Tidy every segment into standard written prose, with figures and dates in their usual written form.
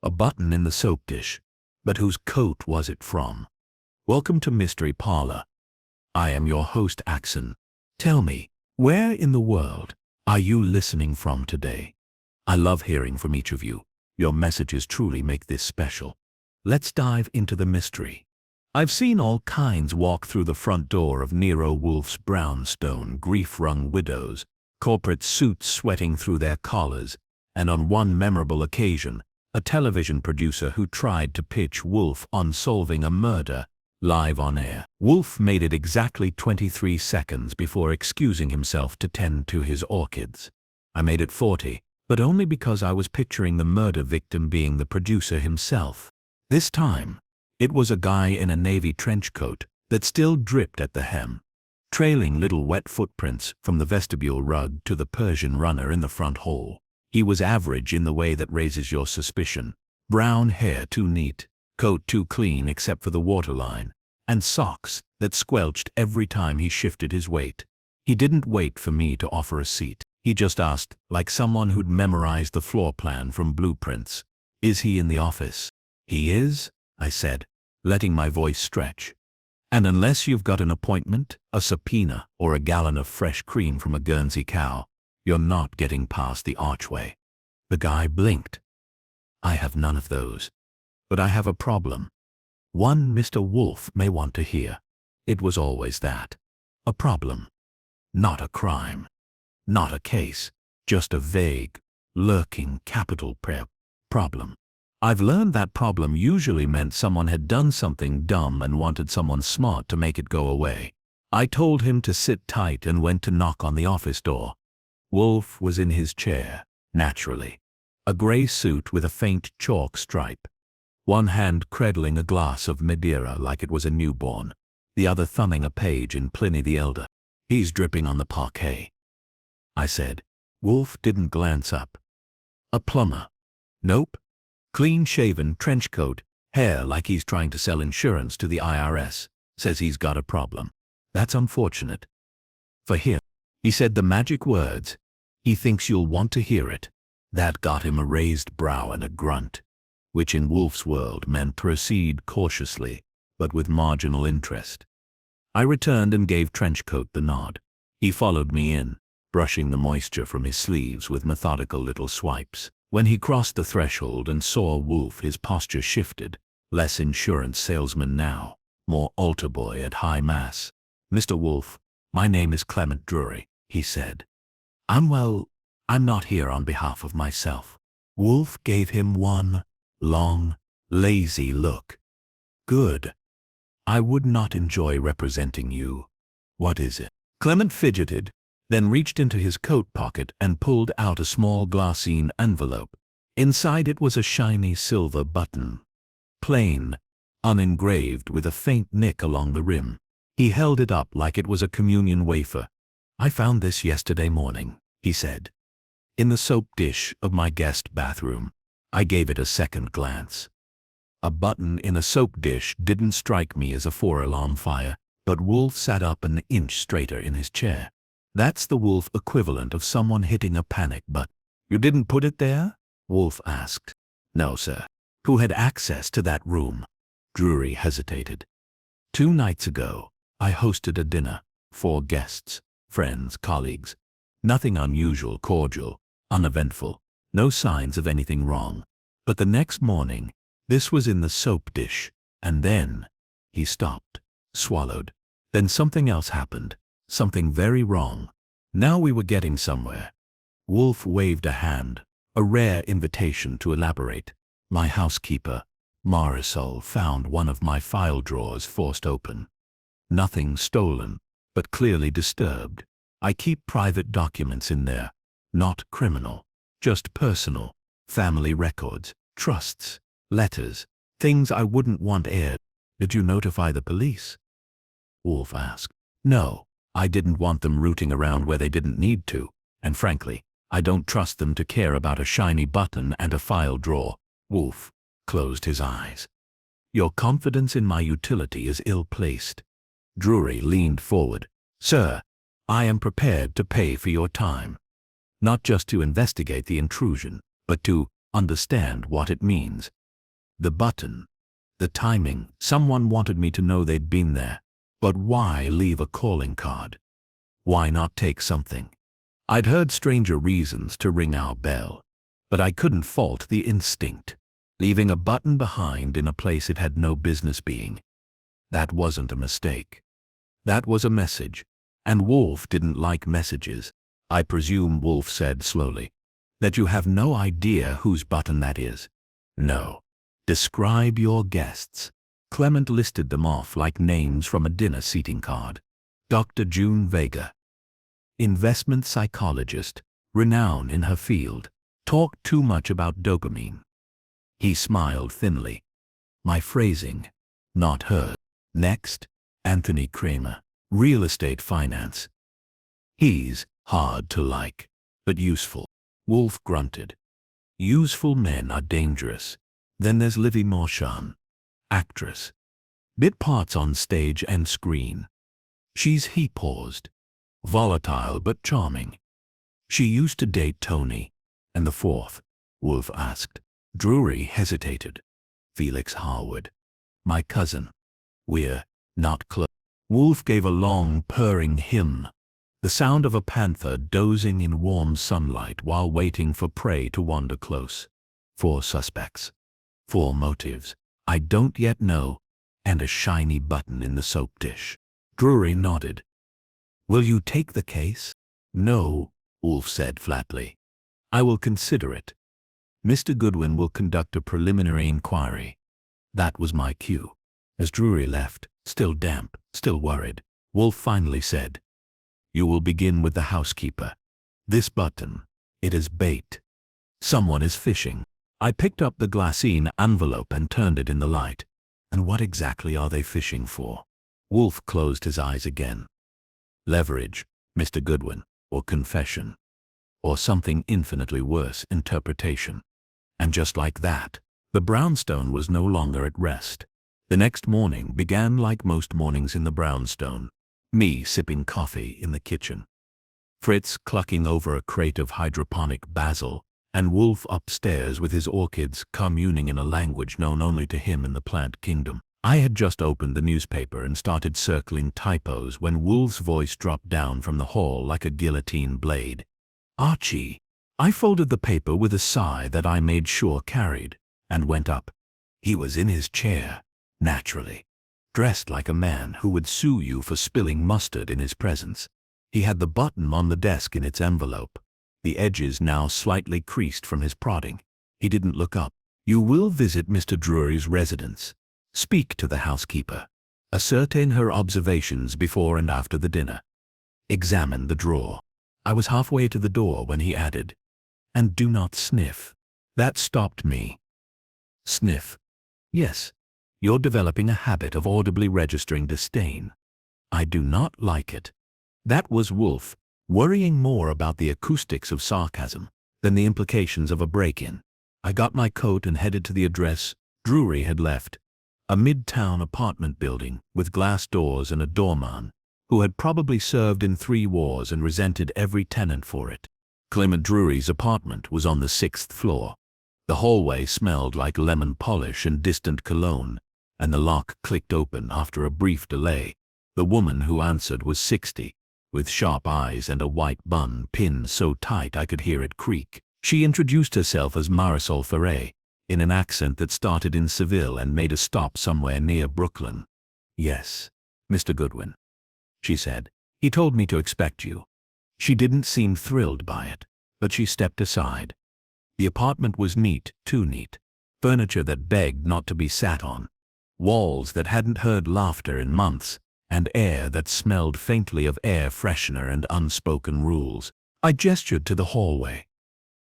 A button in the soap dish. But whose coat was it from? Welcome to Mystery Parlor. I am your host, Axen. Tell me, where in the world are you listening from today? I love hearing from each of you. Your messages truly make this special. Let's dive into the mystery. I've seen all kinds walk through the front door of Nero Wolfe's brownstone, grief-wrung widows, corporate suits sweating through their collars, and on one memorable occasion, a television producer who tried to pitch Wolfe on solving a murder live on air. Wolfe made it exactly 23 seconds before excusing himself to tend to his orchids. I made it 40, but only because I was picturing the murder victim being the producer himself. This time, it was a guy in a navy trench coat that still dripped at the hem, trailing little wet footprints from the vestibule rug to the Persian runner in the front hall. He was average in the way that raises your suspicion. Brown hair too neat, coat too clean except for the waterline, and socks that squelched every time he shifted his weight. He didn't wait for me to offer a seat. He just asked, like someone who'd memorized the floor plan from blueprints, "Is he in the office?" "He is," I said, letting my voice stretch. "And unless you've got an appointment, a subpoena, or a gallon of fresh cream from a Guernsey cow, you're not getting past the archway." The guy blinked. "I have none of those. But I have a problem. One Mr. Wolfe may want to hear." It was always that. A problem. Not a crime. Not a case. Just a vague, lurking capital problem. I've learned that problem usually meant someone had done something dumb and wanted someone smart to make it go away. I told him to sit tight and went to knock on the office door. Wolfe was in his chair, naturally. A gray suit with a faint chalk stripe. One hand cradling a glass of Madeira like it was a newborn, the other thumbing a page in Pliny the Elder. "He's dripping on the parquet," I said. Wolfe didn't glance up. "A plumber?" "Nope. Clean-shaven trench coat, hair like he's trying to sell insurance to the IRS. Says he's got a problem. That's unfortunate. For him." He said the magic words. "He thinks you'll want to hear it." That got him a raised brow and a grunt, which in Wolfe's world meant proceed cautiously, but with marginal interest. I returned and gave Trenchcoat the nod. He followed me in, brushing the moisture from his sleeves with methodical little swipes. When he crossed the threshold and saw Wolfe, his posture shifted. Less insurance salesman now, more altar boy at high mass. "Mr. Wolfe, my name is Clement Drury," he said. I'm not here on behalf of myself." Wolfe gave him one long, lazy look. "Good. I would not enjoy representing you. What is it?" Clement fidgeted, then reached into his coat pocket and pulled out a small glassine envelope. Inside it was a shiny silver button. Plain, unengraved with a faint nick along the rim. He held it up like it was a communion wafer. "I found this yesterday morning," he said. "In the soap dish of my guest bathroom." I gave it a second glance. A button in a soap dish didn't strike me as a four-alarm fire, but Wolfe sat up an inch straighter in his chair. That's the Wolfe equivalent of someone hitting a panic button. "You didn't put it there?" Wolfe asked. "No, sir." "Who had access to that room?" Drury hesitated. 2 nights ago, I hosted a dinner. 4 guests, friends, colleagues. Nothing unusual, cordial, uneventful. No signs of anything wrong. But the next morning, this was in the soap dish. And then, he stopped, swallowed. Then something else happened. Something very wrong. Now we were getting somewhere. Wolfe waved a hand, a rare invitation to elaborate. "My housekeeper, Marisol, found one of my file drawers forced open. Nothing stolen, but clearly disturbed. I keep private documents in there. Not criminal, just personal. Family records, trusts, letters, things I wouldn't want aired." "Did you notify the police?" Wolfe asked. "No, I didn't want them rooting around where they didn't need to, and frankly, I don't trust them to care about a shiny button and a file drawer." Wolfe closed his eyes. "Your confidence in my utility is ill-placed." Drury leaned forward. "Sir, I am prepared to pay for your time. Not just to investigate the intrusion, but to understand what it means. The button, the timing, someone wanted me to know they'd been there. But why leave a calling card? Why not take something? I'd heard stranger reasons to ring our bell, but I couldn't fault the instinct. Leaving a button behind in a place it had no business being. That wasn't a mistake. That was a message, and Wolfe didn't like messages. I presume, Wolfe said slowly, that you have no idea whose button that is. No. Describe your guests. Clement listed them off like names from a dinner seating card. Dr. June Vega, investment psychologist, renowned in her field, talked too much about dopamine. He smiled thinly. My phrasing, not hers. Next, Anthony Kramer, real estate finance. He's hard to like, but useful. Wolfe grunted. Useful men are dangerous. Then there's Livy Marchand, actress. Bit parts on stage and screen. He paused. Volatile but charming. She used to date Tony. And the fourth? Wolfe asked. Drury hesitated. Felix Harwood. My cousin. We're not close. Wolfe gave a long, purring hymn, the sound of a panther dozing in warm sunlight while waiting for prey to wander close. 4 suspects. 4 motives. I don't yet know. And a shiny button in the soap dish. Drury nodded. Will you take the case? No, Wolfe said flatly. I will consider it. Mr. Goodwin will conduct a preliminary inquiry. That was my cue. As Drury left, still damp, still worried, Wolfe finally said, You will begin with the housekeeper. This button, it is bait. Someone is fishing. I picked up the glassine envelope and turned it in the light. And what exactly are they fishing for? Wolfe closed his eyes again. Leverage, Mr. Goodwin, or confession. Or something infinitely worse, interpretation. And just like that, the brownstone was no longer at rest. The next morning began like most mornings in the brownstone. Me sipping coffee in the kitchen. Fritz clucking over a crate of hydroponic basil, and Wolfe upstairs with his orchids communing in a language known only to him in the plant kingdom. I had just opened the newspaper and started circling typos when Wolfe's voice dropped down from the hall like a guillotine blade. Archie. I folded the paper with a sigh that I made sure carried, and went up. He was in his chair, naturally, dressed like a man who would sue you for spilling mustard in his presence. He had the button on the desk in its envelope, the edges now slightly creased from his prodding. He didn't look up. You will visit Mr. Drury's residence. Speak to the housekeeper. Ascertain her observations before and after the dinner. Examine the drawer. I was halfway to the door when he added, and do not sniff. That stopped me. Sniff. Yes, you're developing a habit of audibly registering disdain. I do not like it. That was Wolfe, worrying more about the acoustics of sarcasm than the implications of a break-in. I got my coat and headed to the address Drury had left, a mid-town apartment building with glass doors and a doorman who had probably served in 3 wars and resented every tenant for it. Clement Drury's apartment was on the 6th floor. The hallway smelled like lemon polish and distant cologne, and the lock clicked open after a brief delay. The woman who answered was 60, with sharp eyes and a white bun pinned so tight I could hear it creak. She introduced herself as Marisol Ferret, in an accent that started in Seville and made a stop somewhere near Brooklyn. Yes, Mr. Goodwin, she said. He told me to expect you. She didn't seem thrilled by it, but she stepped aside. The apartment was neat, too neat. Furniture that begged not to be sat on. Walls that hadn't heard laughter in months, and air that smelled faintly of air freshener and unspoken rules. I gestured to the hallway.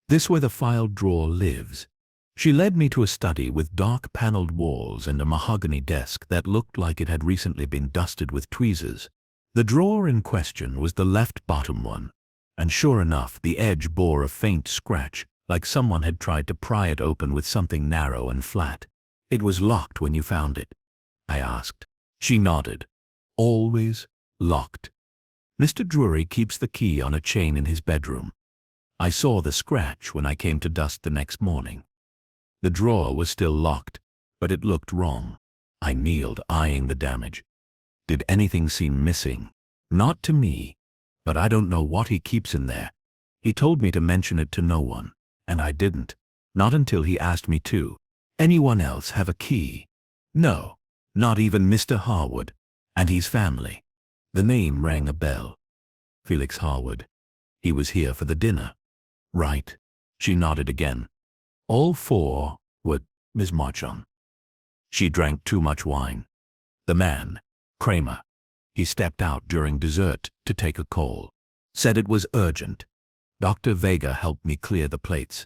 This where the file drawer lives. She led me to a study with dark paneled walls and a mahogany desk that looked like it had recently been dusted with tweezers. The drawer in question was the left bottom one, and sure enough the edge bore a faint scratch, like someone had tried to pry it open with something narrow and flat. It was locked when you found it? I asked. She nodded. Always locked. Mr. Drury keeps the key on a chain in his bedroom. I saw the scratch when I came to dust the next morning. The drawer was still locked, but it looked wrong. I kneeled, eyeing the damage. Did anything seem missing? Not to me, but I don't know what he keeps in there. He told me to mention it to no one, and I didn't. Not until he asked me to. Anyone else have a key? No, not even Mr. Harwood, and his family. The name rang a bell. Felix Harwood. He was here for the dinner. Right. She nodded again. All four were Miss Marchon. She drank too much wine. The man, Kramer, he stepped out during dessert to take a call. Said it was urgent. Dr. Vega helped me clear the plates.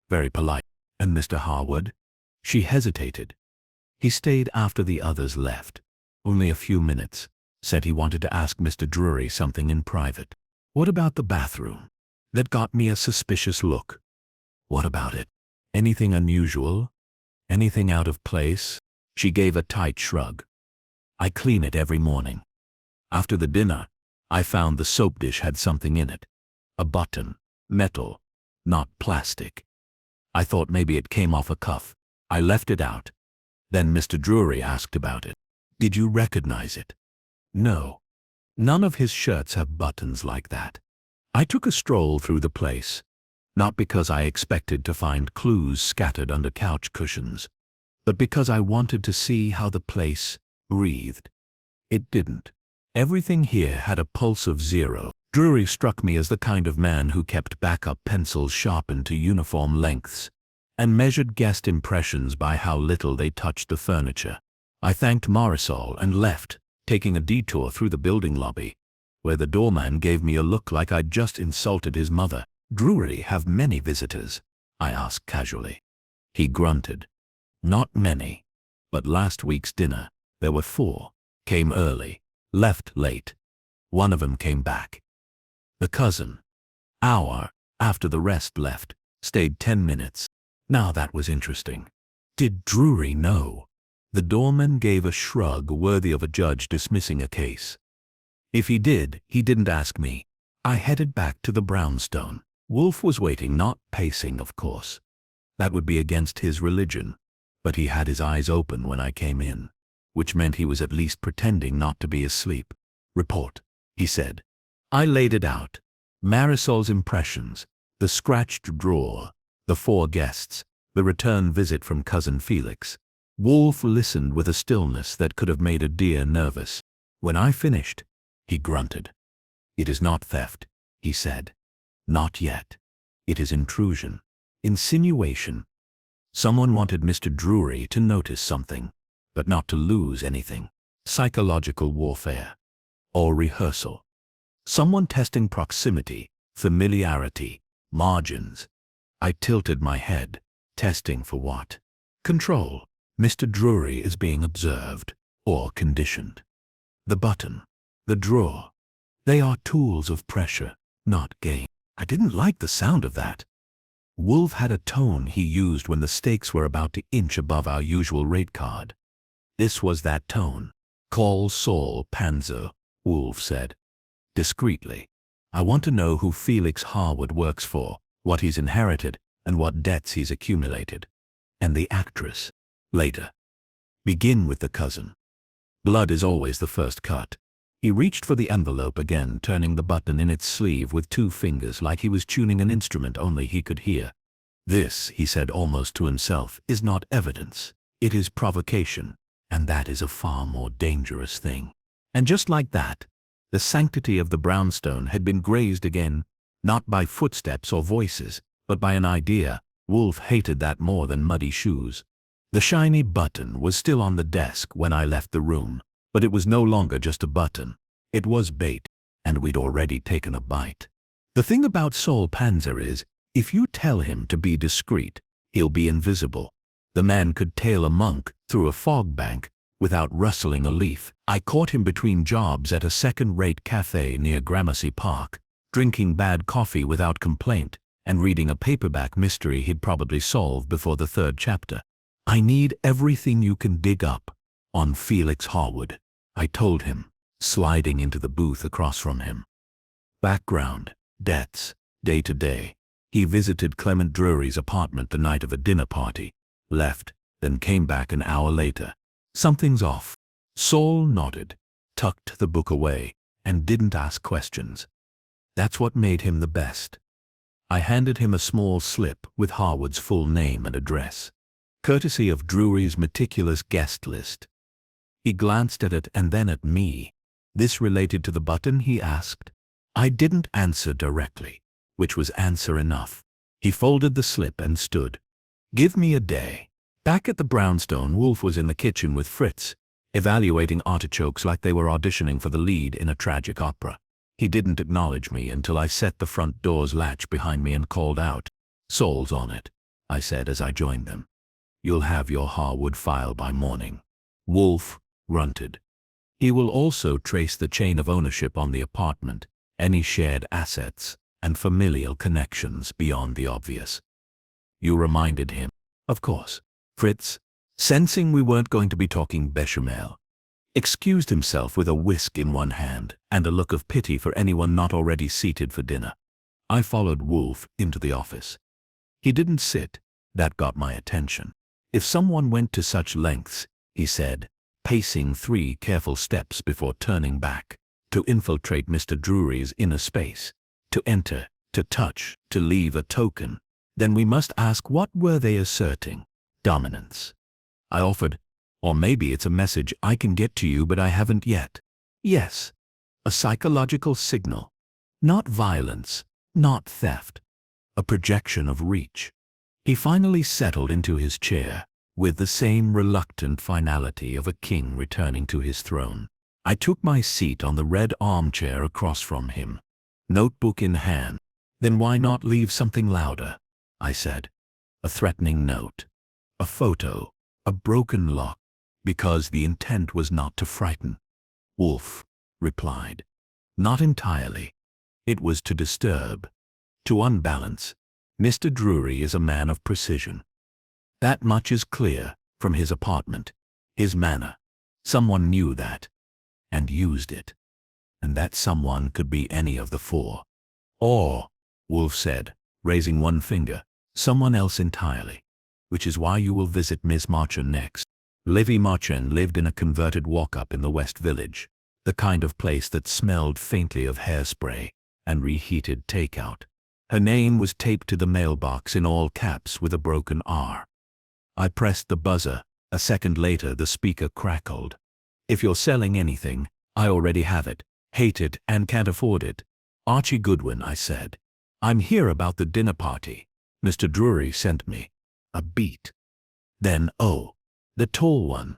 Very polite. And Mr. Harwood? She hesitated. He stayed after the others left. Only a few minutes. Said he wanted to ask Mr. Drury something in private. What about the bathroom? That got me a suspicious look. What about it? Anything unusual? Anything out of place? She gave a tight shrug. I clean it every morning. After the dinner, I found the soap dish had something in it. A button. Metal. Not plastic. I thought maybe it came off a cuff. I left it out. Then Mr. Drury asked about it. Did you recognize it? No. None of his shirts have buttons like that. I took a stroll through the place. Not because I expected to find clues scattered under couch cushions, but because I wanted to see how the place breathed. It didn't. Everything here had a pulse of 0. Drury struck me as the kind of man who kept backup pencils sharpened to uniform lengths and measured guest impressions by how little they touched the furniture. I thanked Marisol and left, taking a detour through the building lobby, where the doorman gave me a look like I'd just insulted his mother. Drury have many visitors? I asked casually. He grunted. Not many, but last week's dinner, there were 4. Came early, left late. One of them came back. The cousin. Hour after the rest left, stayed 10 minutes. Now that was interesting. Did Drury know? The doorman gave a shrug worthy of a judge dismissing a case. If he did, he didn't ask me. I headed back to the brownstone. Wolfe was waiting, not pacing, of course. That would be against his religion. But he had his eyes open when I came in, which meant he was at least pretending not to be asleep. Report, he said. I laid it out. Marisol's impressions, the scratched drawer, the 4 guests, the return visit from Cousin Felix. Wolfe listened with a stillness that could have made a deer nervous. When I finished, he grunted. It is not theft, he said. Not yet. It is intrusion. Insinuation. Someone wanted Mr. Drury to notice something, but not to lose anything. Psychological warfare. Or rehearsal. Someone testing proximity, familiarity, margins. I tilted my head. Testing for what? Control. Mr. Drury is being observed, or conditioned. The button, the drawer, they are tools of pressure, not game. I didn't like the sound of that. Wolfe had a tone he used when the stakes were about to inch above our usual rate card. This was that tone. Call Saul Panzer, Wolfe said. Discreetly. I want to know who Felix Harwood works for, what he's inherited, and what debts he's accumulated. And the actress. Later. Begin with the cousin. Blood is always the first cut. He reached for the envelope again, turning the button in its sleeve with 2 fingers like he was tuning an instrument only he could hear. This, he said almost to himself, is not evidence. It is provocation, and that is a far more dangerous thing. And just like that, the sanctity of the brownstone had been grazed again, not by footsteps or voices, but by an idea. Wolfe hated that more than muddy shoes. The shiny button was still on the desk when I left the room, but it was no longer just a button. It was bait, and we'd already taken a bite. The thing about Saul Panzer is, if you tell him to be discreet, he'll be invisible. The man could tail a monk through a fog bank without rustling a leaf. I caught him between jobs at a second-rate cafe near Gramercy Park, drinking bad coffee without complaint, and reading a paperback mystery he'd probably solve before the 3rd chapter. I need everything you can dig up on Felix Harwood, I told him, sliding into the booth across from him. Background, debts, day to day. He visited Clement Drury's apartment the night of a dinner party, left, then came back an hour later. Something's off. Saul nodded, tucked the book away, and didn't ask questions. That's what made him the best. I handed him a small slip with Harwood's full name and address, courtesy of Drury's meticulous guest list. He glanced at it and then at me. This related to the button, he asked. I didn't answer directly, which was answer enough. He folded the slip and stood. Give me a day. Back at the brownstone, Wolfe was in the kitchen with Fritz, evaluating artichokes like they were auditioning for the lead in a tragic opera. He didn't acknowledge me until I set the front door's latch behind me and called out. Saul's on it, I said as I joined them. You'll have your Harwood file by morning. Wolfe grunted. He will also trace the chain of ownership on the apartment, any shared assets, and familial connections beyond the obvious. You reminded him, of course. Fritz, sensing we weren't going to be talking bechamel, excused himself with a whisk in one hand and a look of pity for anyone not already seated for dinner. I followed Wolfe into the office. He didn't sit. That got my attention. If someone went to such lengths, he said, pacing 3 careful steps before turning back, to infiltrate Mr. Drury's inner space, to enter, to touch, to leave a token, then we must ask, what were they asserting? Dominance. I offered, or maybe it's a message I can get to you but I haven't yet. Yes, a psychological signal. Not violence, not theft. A projection of reach. He finally settled into his chair, with the same reluctant finality of a king returning to his throne. I took my seat on the red armchair across from him, notebook in hand. Then why not leave something louder? I said. A threatening note. A photo. A broken lock. Because the intent was not to frighten. Wolfe replied. Not entirely. It was to disturb. To unbalance. Mr. Drury is a man of precision. That much is clear from his apartment, his manner. Someone knew that, and used it. And that someone could be any of the 4. Or, Wolfe said, raising one finger, someone else entirely. Which is why you will visit Miss Marchand next. Livy Marchand lived in a converted walk-up in the West Village, the kind of place that smelled faintly of hairspray and reheated takeout. Her name was taped to the mailbox in all caps with a broken R. I pressed the buzzer. A second later the speaker crackled. If you're selling anything, I already have it, hate it and can't afford it. Archie Goodwin, I said. I'm here about the dinner party. Mr. Drury sent me. A beat. Then, oh, the tall one,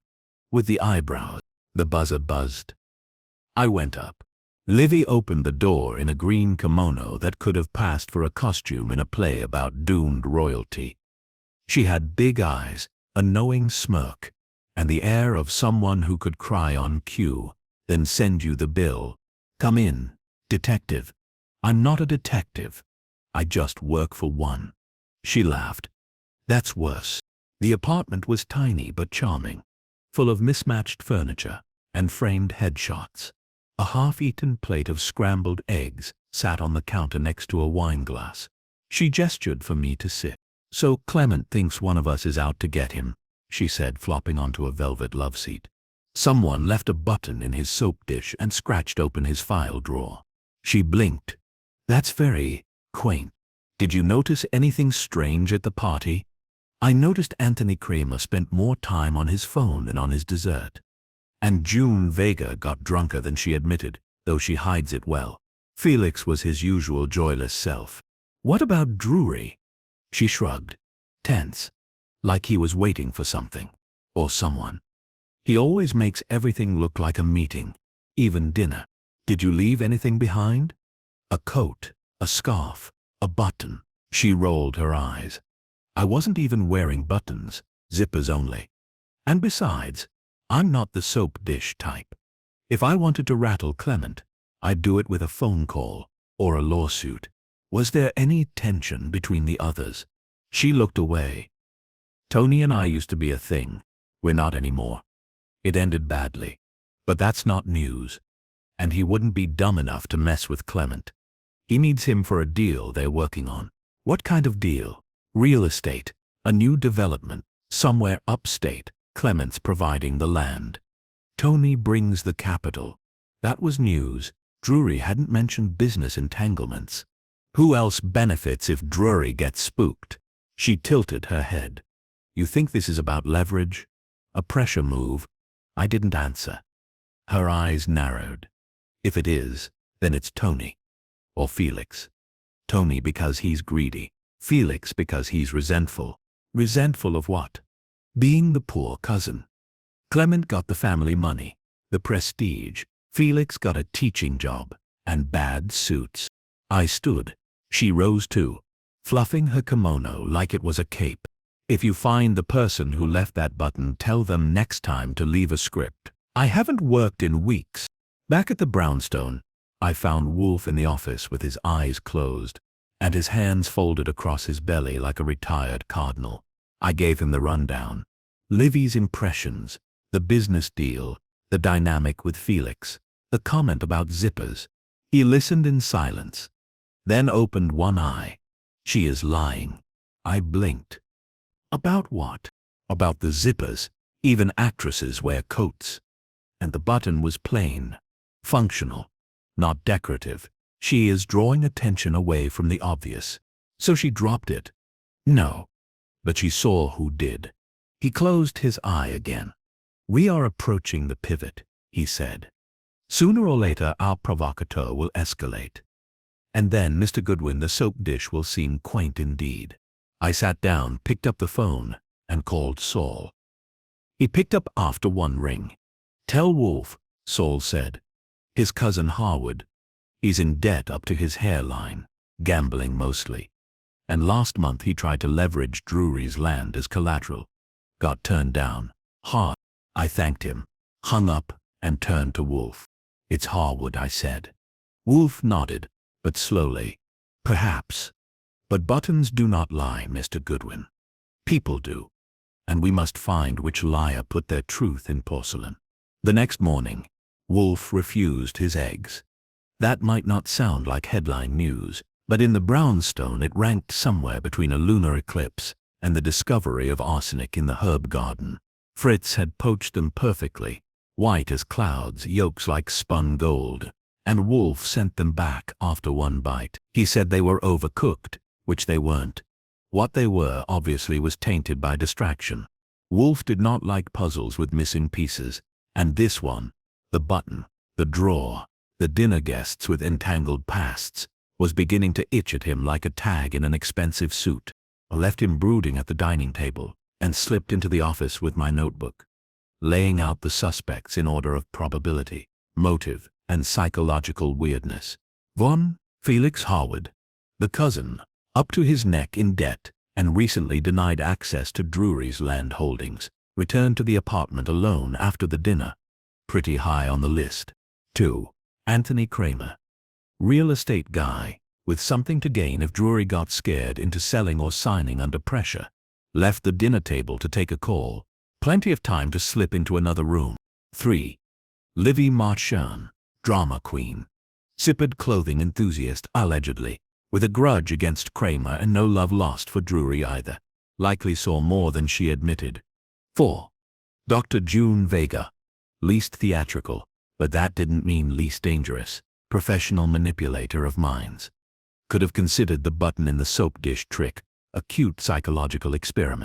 with the eyebrows. The buzzer buzzed. I went up. Livy opened the door in a green kimono that could have passed for a costume in a play about doomed royalty. She had big eyes, a knowing smirk, and the air of someone who could cry on cue, then send you the bill. Come in, detective. I'm not a detective. I just work for one. She laughed. That's worse. The apartment was tiny but charming, full of mismatched furniture and framed headshots. A half-eaten plate of scrambled eggs sat on the counter next to a wine glass. She gestured for me to sit. So Clement thinks one of us is out to get him, she said, flopping onto a velvet love seat. Someone left a button in his soap dish and scratched open his file drawer. She blinked. That's very quaint. Did you notice anything strange at the party? I noticed Anthony Kramer spent more time on his phone than on his dessert. And June Vega got drunker than she admitted, though she hides it well. Felix was his usual joyless self. What about Drury? She shrugged, tense, like he was waiting for something, or someone. He always makes everything look like a meeting, even dinner. Did you leave anything behind? A coat, a scarf, a button. She rolled her eyes. I wasn't even wearing buttons, zippers only. And besides, I'm not the soap dish type. If I wanted to rattle Clement, I'd do it with a phone call or a lawsuit. Was there any tension between the others? She looked away. Tony and I used to be a thing. We're not anymore. It ended badly. But that's not news. And he wouldn't be dumb enough to mess with Clement. He needs him for a deal they're working on. What kind of deal? Real estate. A new development. Somewhere upstate, Clements providing the land. Tony brings the capital. That was news. Drury hadn't mentioned business entanglements. Who else benefits if Drury gets spooked? She tilted her head. You think this is about leverage? A pressure move? I didn't answer. Her eyes narrowed. If it is, then it's Tony. Or Felix. Tony because he's greedy. Felix because he's resentful. Resentful of what? Being the poor cousin. Clement got the family money, the prestige. Felix got a teaching job, and bad suits. I stood. She rose too, fluffing her kimono like it was a cape. If you find the person who left that button, tell them next time to leave a script. I haven't worked in weeks. Back at the brownstone, I found Wolfe in the office with his eyes closed, and his hands folded across his belly like a retired cardinal. I gave him the rundown. Livy's impressions, the business deal, the dynamic with Felix, the comment about zippers. He listened in silence, then opened one eye. She is lying. I blinked. About what? About the zippers. Even actresses wear coats. And the button was plain, functional, not decorative. She is drawing attention away from the obvious. So she dropped it. No. But she saw who did. He closed his eye again. We are approaching the pivot, he said. Sooner or later our provocateur will escalate. And then Mr. Goodwin, the soap dish, will seem quaint indeed. I sat down, picked up the phone, and called Saul. He picked up after one ring. Tell Wolfe, Saul said. His cousin Harwood. He's in debt up to his hairline, gambling mostly. And last month he tried to leverage Drury's land as collateral. Got turned down. Hard. I thanked him, hung up, and turned to Wolfe. It's Harwood, I said. Wolfe nodded, but slowly. Perhaps. But buttons do not lie, Mr. Goodwin. People do. And we must find which liar put their truth in porcelain. The next morning, Wolfe refused his eggs. That might not sound like headline news, but in the brownstone it ranked somewhere between a lunar eclipse and the discovery of arsenic in the herb garden. Fritz had poached them perfectly, white as clouds, yolks like spun gold, and Wolfe sent them back after one bite. He said they were overcooked, which they weren't. What they were obviously was tainted by distraction. Wolfe did not like puzzles with missing pieces, and this one, the button, the drawer, the dinner guests with entangled pasts, was beginning to itch at him like a tag in an expensive suit. I left him brooding at the dining table and slipped into the office with my notebook, laying out the suspects in order of probability, motive, and psychological weirdness. Von Felix Harwood, the cousin, up to his neck in debt and recently denied access to Drury's land holdings, returned to the apartment alone after the dinner. Pretty high on the list. 2. Anthony Kramer. Real estate guy, with something to gain if Drury got scared into selling or signing under pressure. Left the dinner table to take a call. Plenty of time to slip into another room. 3. Livy Marchand. Drama queen. Zippered clothing enthusiast, allegedly, with a grudge against Kramer and no love lost for Drury either. Likely saw more than she admitted. 4. Dr. June Vega. Least theatrical, but that didn't mean least dangerous. Professional manipulator of minds. Could have considered the button in the soap dish trick a cute psychological experiment.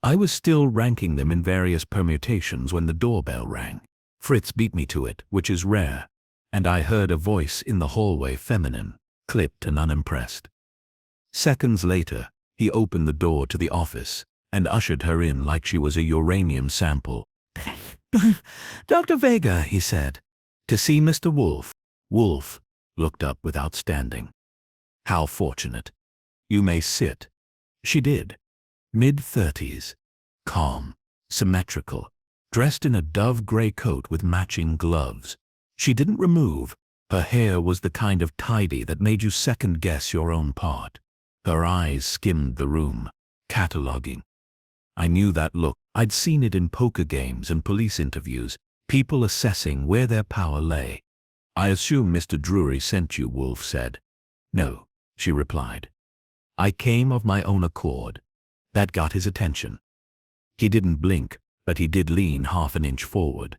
I was still ranking them in various permutations when the doorbell rang. Fritz beat me to it, which is rare, and I heard a voice in the hallway, feminine, clipped and unimpressed. Seconds later, he opened the door to the office and ushered her in like she was a uranium sample. Dr. Vega, he said. To see Mr. Wolfe. Wolfe looked up without standing. How fortunate. You may sit. She did. Mid-30s. Calm. Symmetrical. Dressed in a dove-gray coat with matching gloves. She didn't remove. Her hair was the kind of tidy that made you second-guess your own part. Her eyes skimmed the room, cataloging. I knew that look. I'd seen it in poker games and police interviews, people assessing where their power lay. I assume Mr. Drury sent you, Wolfe said. No, she replied. I came of my own accord. That got his attention. He didn't blink, but he did lean half an inch forward.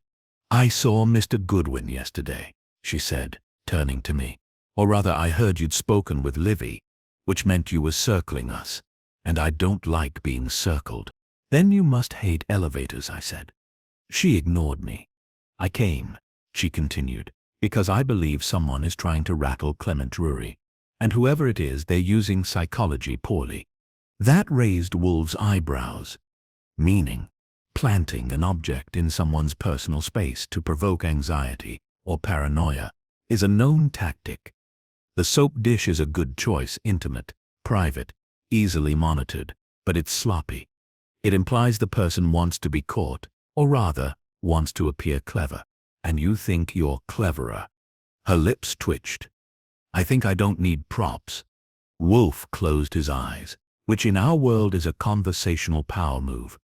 "I saw Mr. Goodwin yesterday," she said, turning to me. "Or rather, I heard you'd spoken with Livy, which meant you were circling us, and I don't like being circled." "Then you must hate elevators," I said. She ignored me. "I came," she continued, "because I believe someone is trying to rattle Clement Drury, and whoever it is, they're using psychology poorly." That raised Wolfe's eyebrows. Meaning, planting an object in someone's personal space to provoke anxiety or paranoia is a known tactic. The soap dish is a good choice, intimate, private, easily monitored, but it's sloppy. It implies the person wants to be caught, or rather, wants to appear clever, and you think you're cleverer. Her lips twitched. "I think I don't need props." Wolfe closed his eyes, which in our world is a conversational power move.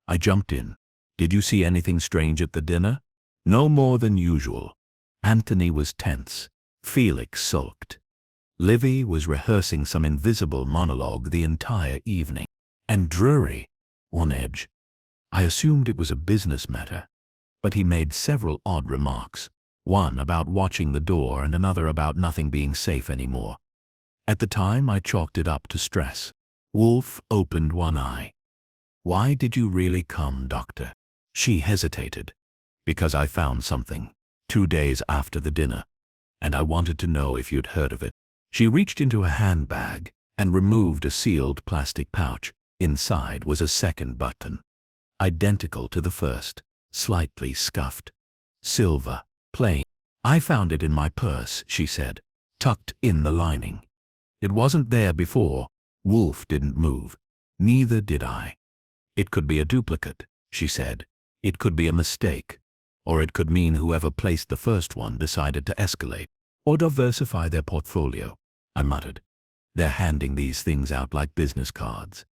I jumped in. "Did you see anything strange at the dinner?" "No more than usual." Anthony was tense. Felix sulked. Livy was rehearsing some invisible monologue the entire evening. And Drury, on edge. I assumed it was a business matter, but he made several odd remarks, one about watching the door and another about nothing being safe anymore. At the time, I chalked it up to stress. Wolfe opened one eye. "Why did you really come, Doctor?" She hesitated. "Because I found something 2 days after the dinner, and I wanted to know if you'd heard of it." She reached into a handbag and removed a sealed plastic pouch. Inside was a second button, identical to the first, slightly scuffed. Silver, plain. "I found it in my purse," she said, tucked in the lining. "It wasn't there before." Wolfe didn't move. Neither did I. "It could be a duplicate," she said. "It could be a mistake. Or it could mean whoever placed the first one decided to escalate or diversify their portfolio." I muttered. "They're handing these things out like business cards."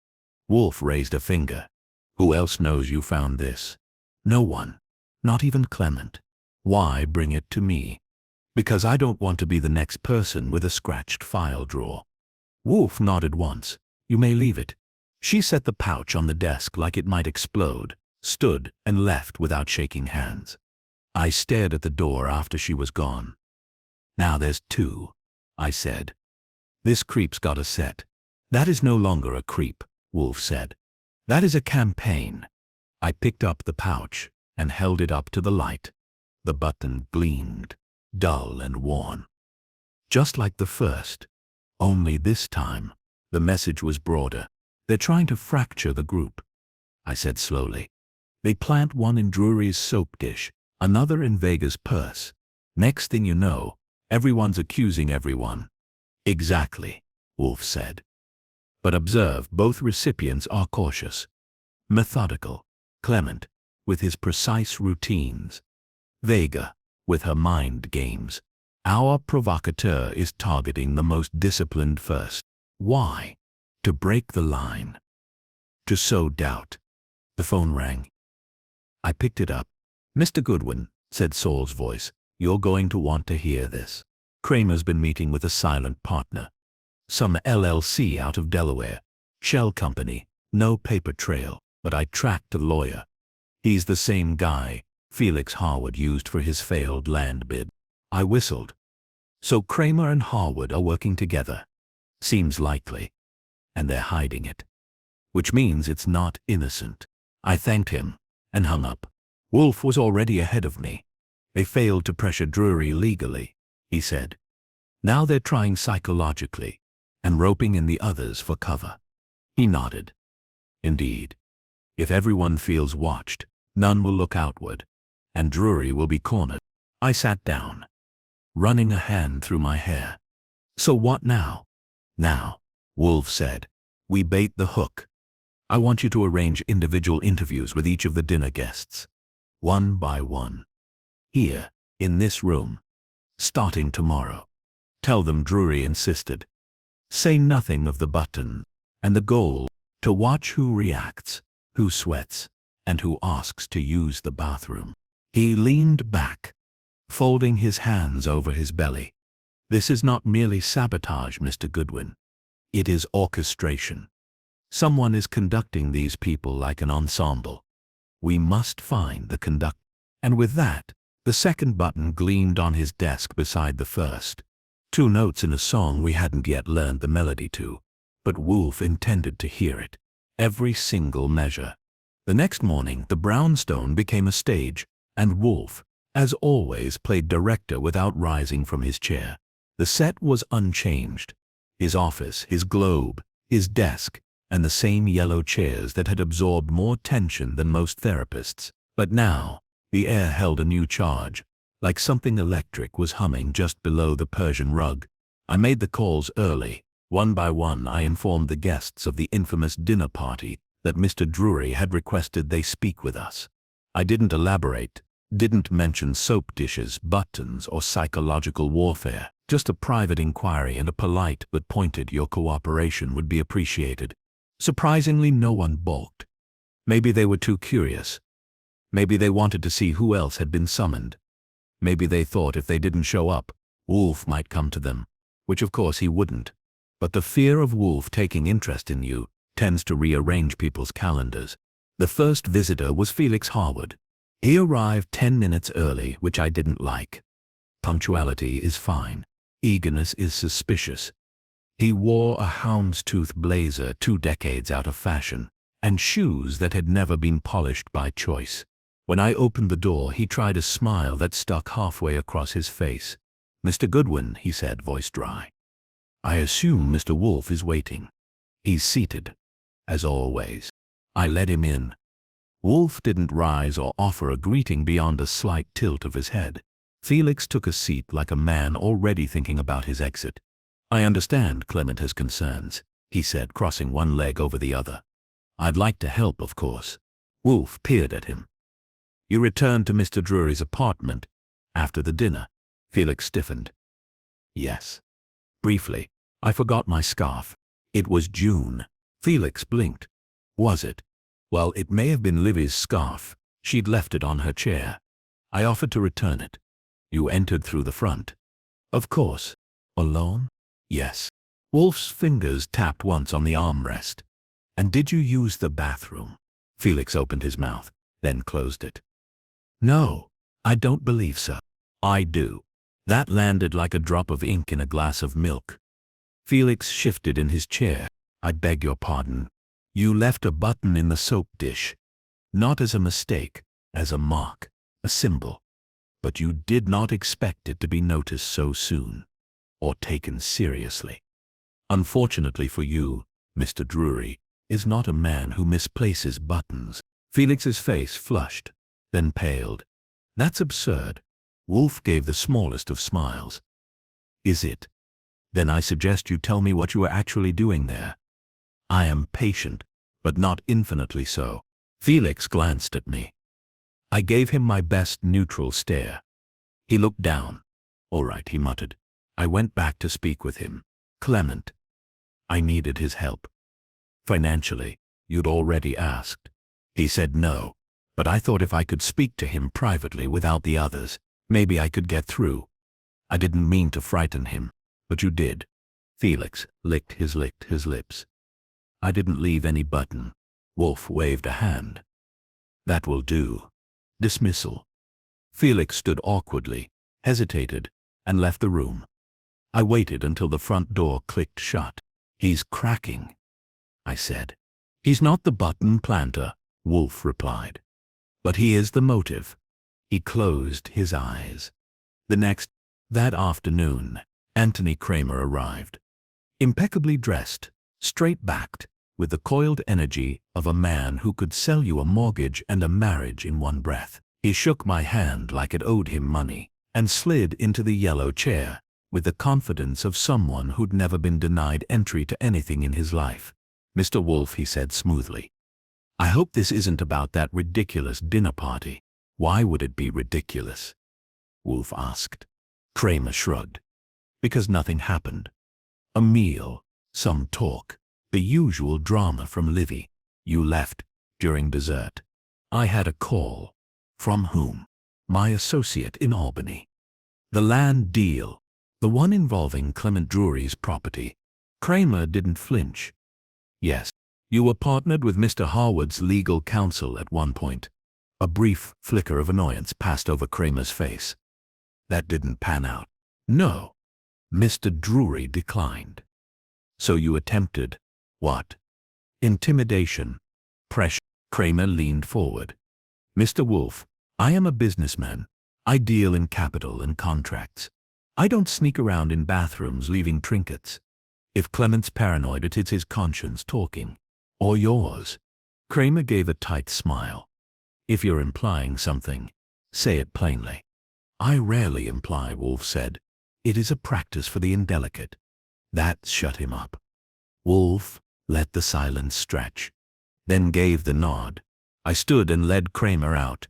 Wolfe raised a finger. "Who else knows you found this?" "No one. Not even Clement." "Why bring it to me?" "Because I don't want to be the next person with a scratched file drawer." Wolfe nodded once. "You may leave it." She set the pouch on the desk like it might explode, stood, and left without shaking hands. I stared at the door after she was gone. "Now there's 2, I said. "This creep's got a set." "That is no longer a creep," Wolfe said. "That is a campaign." I picked up the pouch and held it up to the light. The button gleamed, dull and worn. Just like the first, only this time, the message was broader. "They're trying to fracture the group," I said slowly. "They plant one in Drury's soap dish, another in Vega's purse. Next thing you know, everyone's accusing everyone." "Exactly," Wolfe said. "But observe, both recipients are cautious, methodical. Clement, with his precise routines. Vega, with her mind games. Our provocateur is targeting the most disciplined first. Why? To break the line. To sow doubt." The phone rang. I picked it up. "Mr. Goodwin," said Saul's voice, "you're going to want to hear this. Kramer's been meeting with a silent partner. Some LLC out of Delaware. Shell company. No paper trail, but I tracked a lawyer. He's the same guy Felix Harwood used for his failed land bid." I whistled. "So Kramer and Harwood are working together. Seems likely. And they're hiding it. Which means it's not innocent." I thanked him and hung up. Wolfe was already ahead of me. "They failed to pressure Drury legally," he said. "Now they're trying psychologically and roping in the others for cover." He nodded. "Indeed. If everyone feels watched, none will look outward, and Drury will be cornered." I sat down, running a hand through my hair. "So what now?" "Now," Wolfe said, "we bait the hook. I want you to arrange individual interviews with each of the dinner guests. One by one. Here, in this room. Starting tomorrow. Tell them Drury insisted. Say nothing of the button, and the goal, to watch who reacts, who sweats, and who asks to use the bathroom." He leaned back, folding his hands over his belly. "This is not merely sabotage, Mr. Goodwin. It is orchestration. Someone is conducting these people like an ensemble. We must find the conductor. And with that, the second button gleamed on his desk beside the first. 2 notes in a song we hadn't yet learned the melody to, but Wolfe intended to hear it. Every single measure. The next morning, the brownstone became a stage, and Wolfe, as always, played director without rising from his chair. The set was unchanged. His office, his globe, his desk, and the same yellow chairs that had absorbed more tension than most therapists. But now, the air held a new charge, like something electric was humming just below the Persian rug. I made the calls early. One by one, I informed the guests of the infamous dinner party that Mr. Drury had requested they speak with us. I didn't elaborate, didn't mention soap dishes, buttons, or psychological warfare. Just a private inquiry and a polite but pointed "your cooperation would be appreciated." Surprisingly, no one balked. Maybe they were too curious. Maybe they wanted to see who else had been summoned. Maybe they thought if they didn't show up, Wolfe might come to them, which of course he wouldn't. But the fear of Wolfe taking interest in you tends to rearrange people's calendars. The first visitor was Felix Harwood. He arrived 10 minutes early, which I didn't like. Punctuality is fine. Eagerness is suspicious. He wore a houndstooth blazer 2 decades out of fashion, and shoes that had never been polished by choice. When I opened the door, he tried a smile that stuck halfway across his face. "Mr. Goodwin," he said, voice dry. "I assume Mr. Wolfe is waiting." "He's seated." "As always." I let him in. Wolfe didn't rise or offer a greeting beyond a slight tilt of his head. Felix took a seat like a man already thinking about his exit. "I understand Clement has concerns," he said, crossing one leg over the other. "I'd like to help, of course." Wolfe peered at him. "You returned to Mr. Drury's apartment after the dinner?" Felix stiffened. "Yes." "Briefly. I forgot my scarf." "It was June." Felix blinked. "Was it? Well, it may have been Livy's scarf. She'd left it on her chair. I offered to return it." "You entered through the front?" "Of course." "Alone?" "Yes." Wolfe's fingers tapped once on the armrest. "And did you use the bathroom?" Felix opened his mouth, then closed it. "No, I don't believe so." "I do." That landed like a drop of ink in a glass of milk. Felix shifted in his chair. "I beg your pardon. You left a button in the soap dish. Not as a mistake, as a mark, a symbol. But you did not expect it to be noticed so soon, or taken seriously. Unfortunately for you, Mr. Drury is not a man who misplaces buttons." Felix's face flushed, then paled. "That's absurd." Wolfe gave the smallest of smiles. "Is it? Then I suggest you tell me what you are actually doing there." "I am patient, but not infinitely so." Felix glanced at me. I gave him my best neutral stare. He looked down. "All right," he muttered. I went back to speak with him. "Clement." I needed his help. "Financially, you'd already asked." He said no, but I thought if I could speak to him privately without the others, maybe I could get through. I didn't mean to frighten him, but you did. Felix licked his lips. "I didn't leave any button." Wolfe waved a hand. "That will do. Dismissal." Felix stood awkwardly, hesitated, and left the room. I waited until the front door clicked shut. "He's cracking," I said. "He's not the button planter," Wolfe replied. "But he is the motive." He closed his eyes. That afternoon, Anthony Kramer arrived. Impeccably dressed, straight-backed, with the coiled energy of a man who could sell you a mortgage and a marriage in one breath. He shook my hand like it owed him money, and slid into the yellow chair, with the confidence of someone who'd never been denied entry to anything in his life. "Mr. Wolfe," he said smoothly, "I hope this isn't about that ridiculous dinner party." "Why would it be ridiculous?" Wolfe asked. Kramer shrugged. "Because nothing happened. A meal, some talk, the usual drama from Livy. You left during dessert. I had a call." "From whom?" "My associate in Albany." "The land deal, the one involving Clement Drury's property." Kramer didn't flinch. "Yes, You were partnered with Mr. Harwood's legal counsel at one point. A brief flicker of annoyance passed over Kramer's face. That didn't pan out. No. Mr. Drury declined. So you attempted, what? Intimidation. Pressure. Kramer leaned forward. Mr. Wolfe, I am a businessman. I deal in capital and contracts. I don't sneak around in bathrooms leaving trinkets. If Clement's paranoid, it is his conscience talking. Or yours. Kramer gave a tight smile. If you're implying something, say it plainly. I rarely imply, Wolfe said. It is a practice for the indelicate. That shut him up. Wolfe let the silence stretch, then gave the nod. I stood and led Kramer out.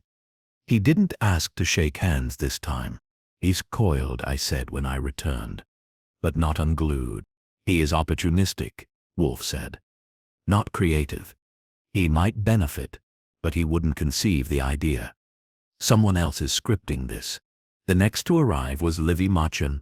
He didn't ask to shake hands this time. He's coiled, I said when I returned. But not unglued. He is opportunistic, Wolfe said. Not creative. He might benefit, but he wouldn't conceive the idea. Someone else is scripting this. The next to arrive was Livy Machen.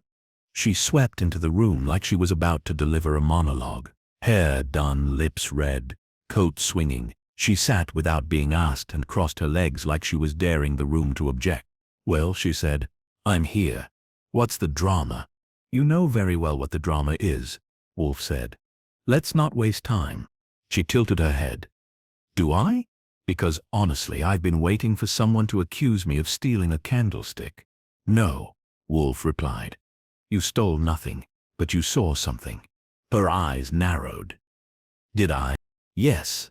She swept into the room like she was about to deliver a monologue. Hair done, lips red, coat swinging. She sat without being asked and crossed her legs like she was daring the room to object. Well, she said, I'm here. What's the drama? You know very well what the drama is, Wolfe said. Let's not waste time. She tilted her head. Do I? Because honestly, I've been waiting for someone to accuse me of stealing a candlestick. No, Wolfe replied. You stole nothing, but you saw something. Her eyes narrowed. Did I? Yes.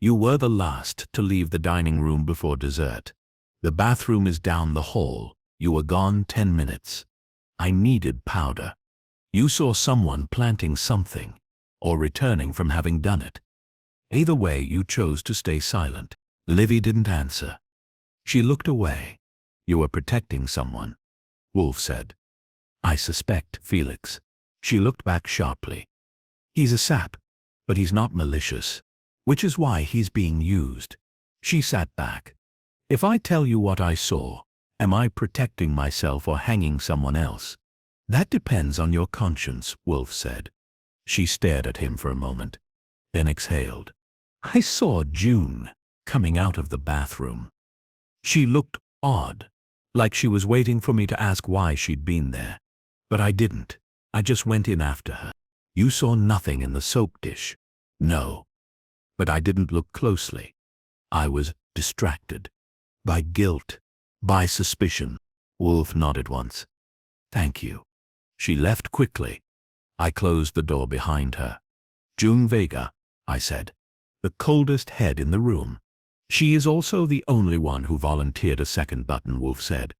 You were the last to leave the dining room before dessert. The bathroom is down the hall. You were gone 10 minutes. I needed powder. You saw someone planting something, or returning from having done it. Either way, you chose to stay silent. Livy didn't answer. She looked away. You were protecting someone, Wolfe said. I suspect Felix. She looked back sharply. He's a sap, but he's not malicious, which is why he's being used. She sat back. If I tell you what I saw, am I protecting myself or hanging someone else? That depends on your conscience, Wolfe said. She stared at him for a moment, then exhaled. I saw June coming out of the bathroom. She looked odd, like she was waiting for me to ask why she'd been there. But I didn't. I just went in after her. You saw nothing in the soap dish. No. But I didn't look closely. I was distracted. By guilt. By suspicion. Wolfe nodded once. Thank you. She left quickly. I closed the door behind her. June Vega, I said. The coldest head in the room. She is also the only one who volunteered a second button, Wolfe said.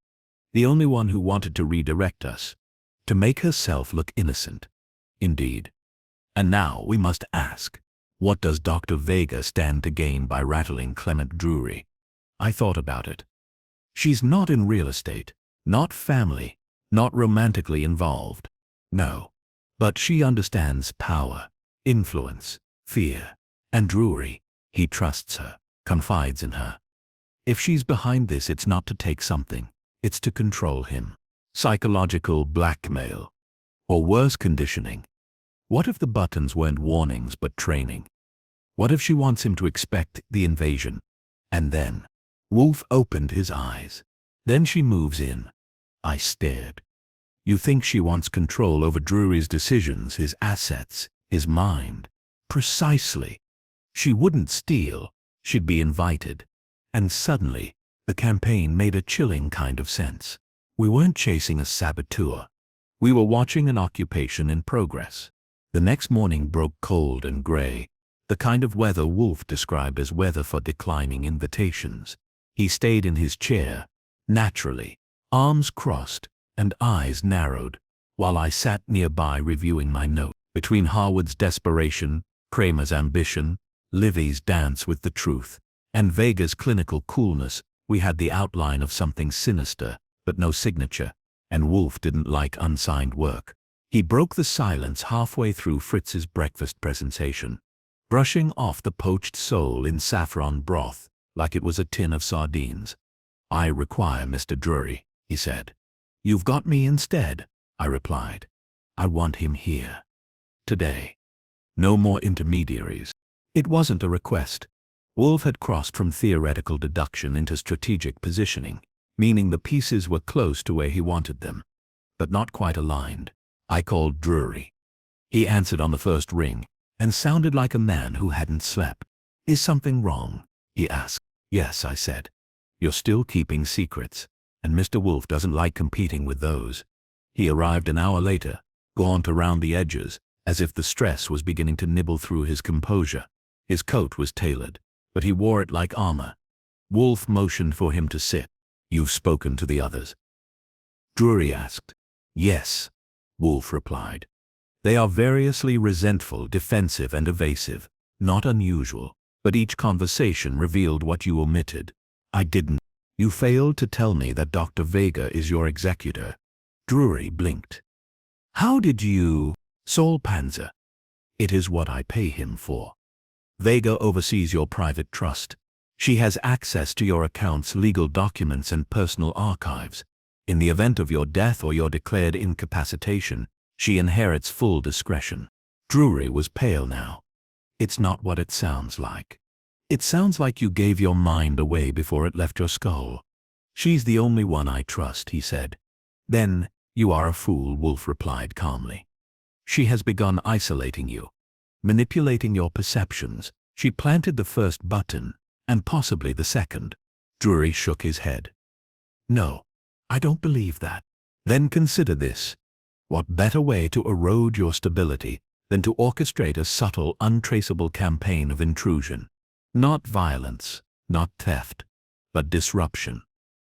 The only one who wanted to redirect us. To make herself look innocent. Indeed. And now we must ask, what does Dr. Vega stand to gain by rattling Clement Drury? I thought about it. She's not in real estate, not family, not romantically involved. No. But she understands power, influence, fear. And Drury, he trusts her, confides in her. If she's behind this, it's not to take something, it's to control him. Psychological blackmail. Or worse, conditioning. What if the buttons weren't warnings but training? What if she wants him to expect the invasion? And then, Wolfe opened his eyes. Then she moves in. I stared. You think she wants control over Drury's decisions, his assets, his mind? Precisely. She wouldn't steal, she'd be invited. And suddenly, the campaign made a chilling kind of sense. We weren't chasing a saboteur. We were watching an occupation in progress. The next morning broke cold and gray, the kind of weather Wolfe described as weather for declining invitations. He stayed in his chair, naturally, arms crossed and eyes narrowed, while I sat nearby reviewing my note. Between Harwood's desperation, Kramer's ambition, Livy's dance with the truth, and Vega's clinical coolness, we had the outline of something sinister, but no signature, and Wolfe didn't like unsigned work. He broke the silence halfway through Fritz's breakfast presentation, brushing off the poached sole in saffron broth like it was a tin of sardines. I require Mr. Drury, he said. You've got me instead, I replied. I want him here. Today. No more intermediaries. It wasn't a request. Wolfe had crossed from theoretical deduction into strategic positioning, meaning the pieces were close to where he wanted them, but not quite aligned. I called Drury. He answered on the first ring, and sounded like a man who hadn't slept. "Is something wrong?" he asked. "Yes," I said. "You're still keeping secrets, and Mr. Wolfe doesn't like competing with those." He arrived an hour later, gaunt around the edges, as if the stress was beginning to nibble through his composure. His coat was tailored, but he wore it like armor. Wolfe motioned for him to sit. "You've spoken to the others?" Drury asked. "Yes," Wolfe replied. "They are variously resentful, defensive, and evasive. Not unusual, but each conversation revealed what you omitted." "I didn't. You failed to tell me that Dr. Vega is your executor." Drury blinked. "How did you—" "Sol Panza. It is what I pay him for. Vega oversees your private trust. She has access to your accounts, legal documents, and personal archives. In the event of your death or your declared incapacitation, she inherits full discretion." Drury was pale now. "It's not what it sounds like. It sounds like you gave your mind away before it left your skull." "She's the only one I trust," he said. "Then you are a fool," Wolfe replied calmly. "She has begun isolating you, manipulating your perceptions. She planted the first button, and possibly the second." Drury shook his head. "No, I don't believe that." "Then consider this. What better way to erode your stability than to orchestrate a subtle, untraceable campaign of intrusion? Not violence, not theft, but disruption.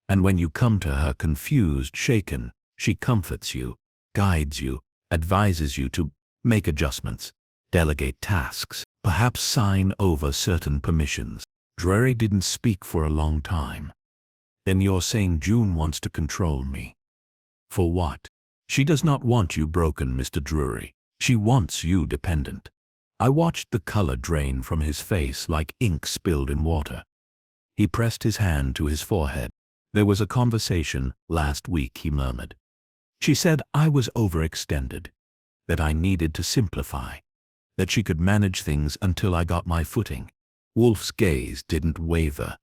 And when you come to her confused, shaken, she comforts you, guides you, advises you to make adjustments, delegate tasks, perhaps sign over certain permissions." Drury didn't speak for a long time. "Then you're saying June wants to control me?" "For what?" "She does not want you broken, Mr. Drury. She wants you dependent." I watched the color drain from his face like ink spilled in water. He pressed his hand to his forehead. "There was a conversation last week," he murmured. "She said I was overextended, that I needed to simplify, that she could manage things until I got my footing." Wolfe's gaze didn't waver.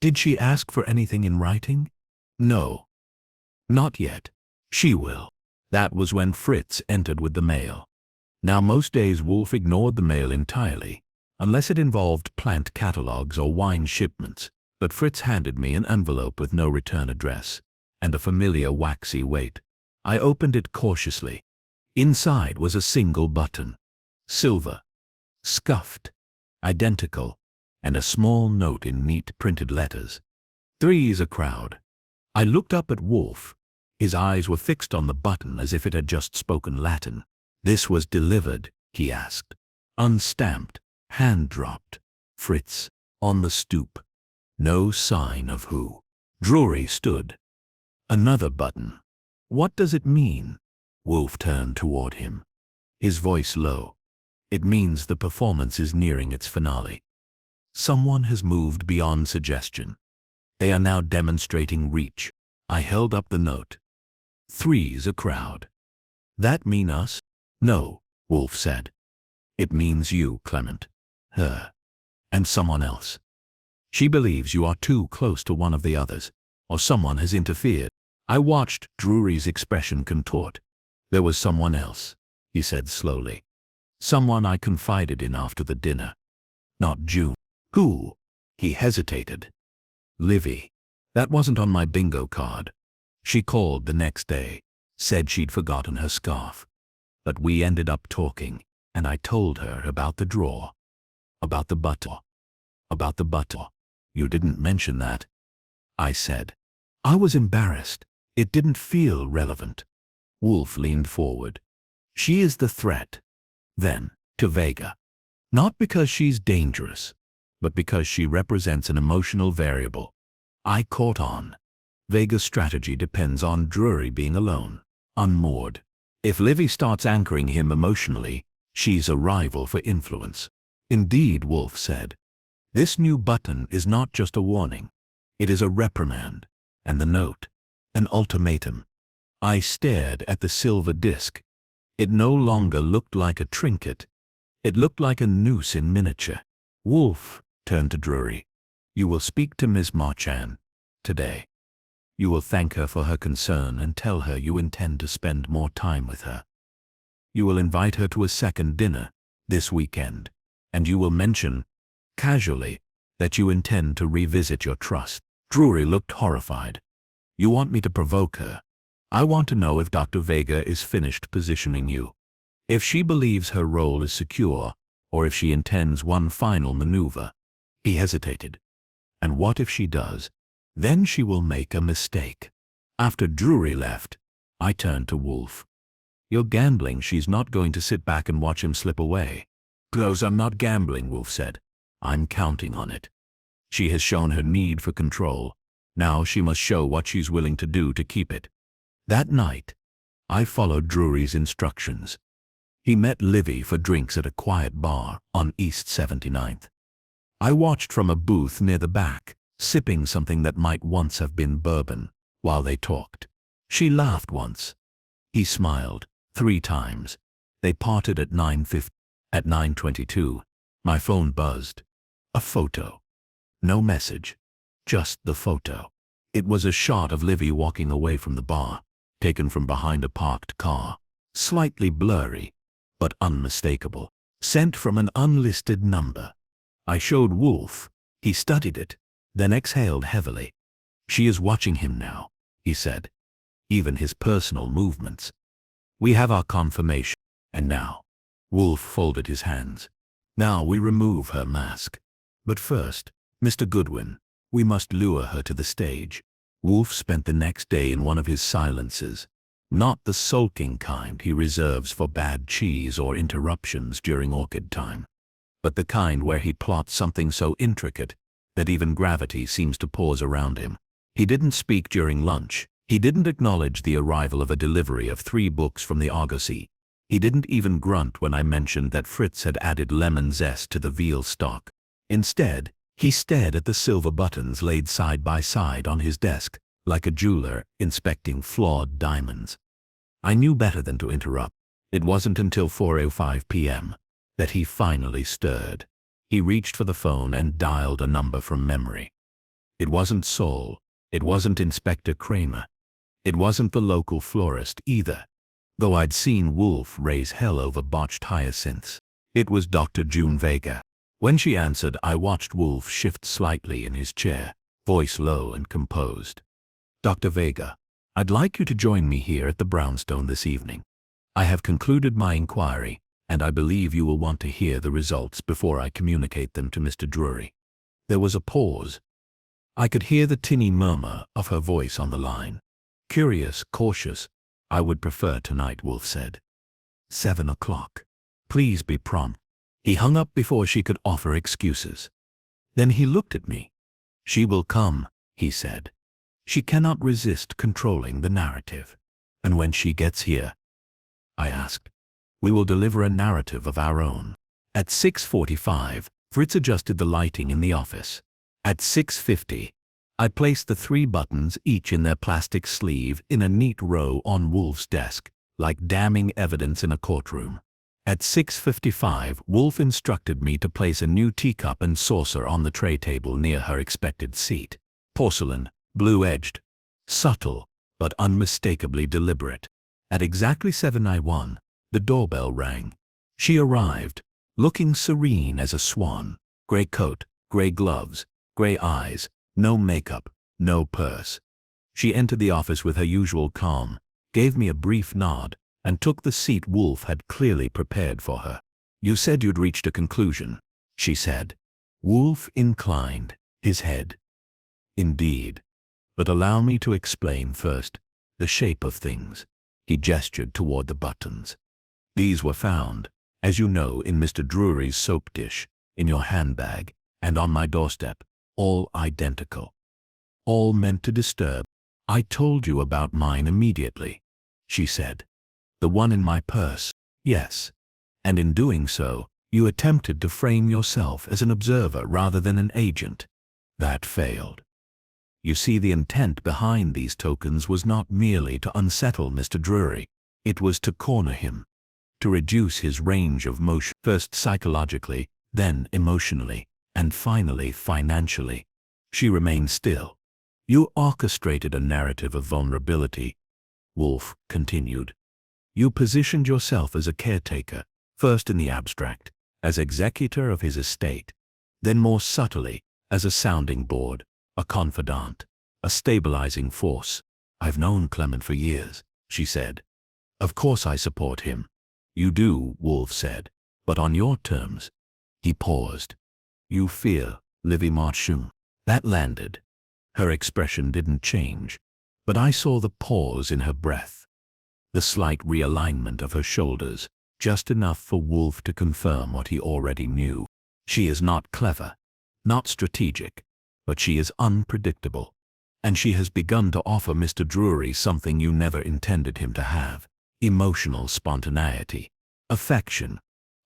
"Did she ask for anything in writing?" "No. Not yet. She will." That was when Fritz entered with the mail. Now most days Wolfe ignored the mail entirely, unless it involved plant catalogs or wine shipments, but Fritz handed me an envelope with no return address, and a familiar waxy weight. I opened it cautiously. Inside was a single button. Silver. Scuffed. Identical. And a small note in neat printed letters. "Three's a crowd." I looked up at Wolfe. His eyes were fixed on the button as if it had just spoken Latin. "This was delivered?" he asked. "Unstamped, hand-dropped. Fritz, on the stoop. No sign of who." Drury stood. "Another button. What does it mean?" Wolfe turned toward him, his voice low. "It means the performance is nearing its finale. Someone has moved beyond suggestion. They are now demonstrating reach." I held up the note. "Three's a crowd. That mean us?" "No," Wolfe said. "It means you, Clement, her, and someone else. She believes you are too close to one of the others, or someone has interfered." I watched Drury's expression contort. "There was someone else," he said slowly. "Someone I confided in after the dinner. Not June." "Who?" He hesitated. "Livy. That wasn't on my bingo card. She called the next day, said she'd forgotten her scarf. But we ended up talking, and I told her about the drawer. About the butter. About the butter." "You didn't mention that," I said. I was embarrassed. It didn't feel relevant. Wolfe leaned forward. "She is the threat, then, to Vega. Not because she's dangerous, but because she represents an emotional variable." I caught on. Vega's strategy depends on Drury being alone, unmoored. If Livy starts anchoring him emotionally, she's a rival for influence. "Indeed," Wolfe said. "This new button is not just a warning. It is a reprimand. And the note, an ultimatum." I stared at the silver disc. It no longer looked like a trinket. It looked like a noose in miniature. Wolfe turned to Drury. You will speak to Miss Marchand today. You will thank her for her concern and tell her you intend to spend more time with her. You will invite her to a second dinner this weekend, and you will mention, casually, that you intend to revisit your trust. Drury looked horrified. You want me to provoke her? I want to know if Dr. Vega is finished positioning you. If she believes her role is secure, or if she intends one final maneuver. He hesitated. And what if she does? Then she will make a mistake. After Drury left, I turned to Wolfe. You're gambling she's not going to sit back and watch him slip away. Close, I'm not gambling, Wolfe said. I'm counting on it. She has shown her need for control. Now she must show what she's willing to do to keep it. That night, I followed Drury's instructions. He met Livy for drinks at a quiet bar on East 79th. I watched from a booth near the back, sipping something that might once have been bourbon, while they talked. She laughed once. He smiled 3 times. They parted at 9:50. At 9:22, my phone buzzed. A photo. No message. Just the photo. It was a shot of Livy walking away from the bar, taken from behind a parked car. Slightly blurry, but unmistakable. Sent from an unlisted number. I showed Wolfe. He studied it, then exhaled heavily. She is watching him now, he said. Even his personal movements. We have our confirmation. And now, Wolfe folded his hands. Now we remove her mask. But first, Mr. Goodwin, we must lure her to the stage. Wolfe spent the next day in one of his silences. Not the sulking kind he reserves for bad cheese or interruptions during orchid time, but the kind where he plots something so intricate that even gravity seems to pause around him. He didn't speak during lunch. He didn't acknowledge the arrival of a delivery of 3 books from the Argosy. He didn't even grunt when I mentioned that Fritz had added lemon zest to the veal stock. Instead, he stared at the silver buttons laid side by side on his desk, like a jeweler inspecting flawed diamonds. I knew better than to interrupt. It wasn't until 4:05 p.m. that he finally stirred. He reached for the phone and dialed a number from memory. It wasn't Saul. It wasn't Inspector Kramer. It wasn't the local florist either, though I'd seen Wolfe raise hell over botched hyacinths. It was Dr. June Vega. When she answered, I watched Wolfe shift slightly in his chair, voice low and composed. Dr. Vega, I'd like you to join me here at the Brownstone this evening. I have concluded my inquiry, and I believe you will want to hear the results before I communicate them to Mr. Drury. There was a pause. I could hear the tinny murmur of her voice on the line. Curious, cautious. I would prefer tonight, Wolfe said. 7 o'clock. Please be prompt. He hung up before she could offer excuses. Then he looked at me. She will come, he said. She cannot resist controlling the narrative. And when she gets here, I asked, we will deliver a narrative of our own. At 6:45, Fritz adjusted the lighting in the office. At 6:50, I placed the 3 buttons each in their plastic sleeve in a neat row on Wolfe's desk, like damning evidence in a courtroom. At 6:55, Wolfe instructed me to place a new teacup and saucer on the tray table near her expected seat. Porcelain, blue-edged, subtle, but unmistakably deliberate. At exactly 7:01, the doorbell rang. She arrived, looking serene as a swan. Gray coat, gray gloves, gray eyes, no makeup, no purse. She entered the office with her usual calm, gave me a brief nod, and took the seat Wolfe had clearly prepared for her. You said you'd reached a conclusion, she said. Wolfe inclined his head. Indeed. But allow me to explain first the shape of things. He gestured toward the buttons. These were found, as you know, in Mr. Drury's soap dish, in your handbag, and on my doorstep, all identical. All meant to disturb. I told you about mine immediately, she said. The one in my purse, yes. And in doing so, you attempted to frame yourself as an observer rather than an agent. That failed. You see, the intent behind these tokens was not merely to unsettle Mr. Drury. It was to corner him. to reduce his range of motion, first psychologically, then emotionally, and finally financially. She remained still. You orchestrated a narrative of vulnerability, Wolfe continued. You positioned yourself as a caretaker, first in the abstract, as executor of his estate, then more subtly, as a sounding board, a confidant, a stabilizing force. I've known Clement for years, she said. Of course I support him. You do, Wolfe said, but on your terms. He paused. You fear Livy Marchand. That landed. Her expression didn't change, but I saw the pause in her breath, the slight realignment of her shoulders, just enough for Wolfe to confirm what he already knew. She is not clever, not strategic, but she is unpredictable. And she has begun to offer Mr. Drury something you never intended him to have: emotional spontaneity, affection,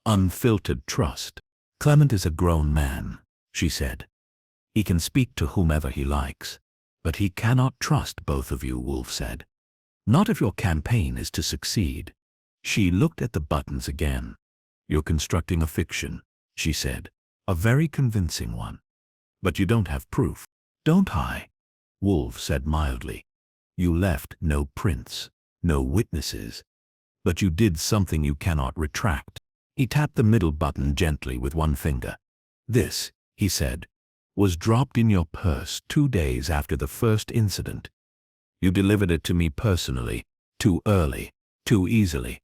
unfiltered trust. Clement is a grown man, she said. He can speak to whomever he likes, but he cannot trust both of you, Wolfe said. Not if your campaign is to succeed. She looked at the buttons again. You're constructing a fiction, she said, a very convincing one. But you don't have proof. Don't I? Wolfe said mildly. You left no prints, no witnesses. But you did something you cannot retract. He tapped the middle button gently with one finger. This, he said, was dropped in your purse 2 days after the first incident. You delivered it to me personally, too early, too easily,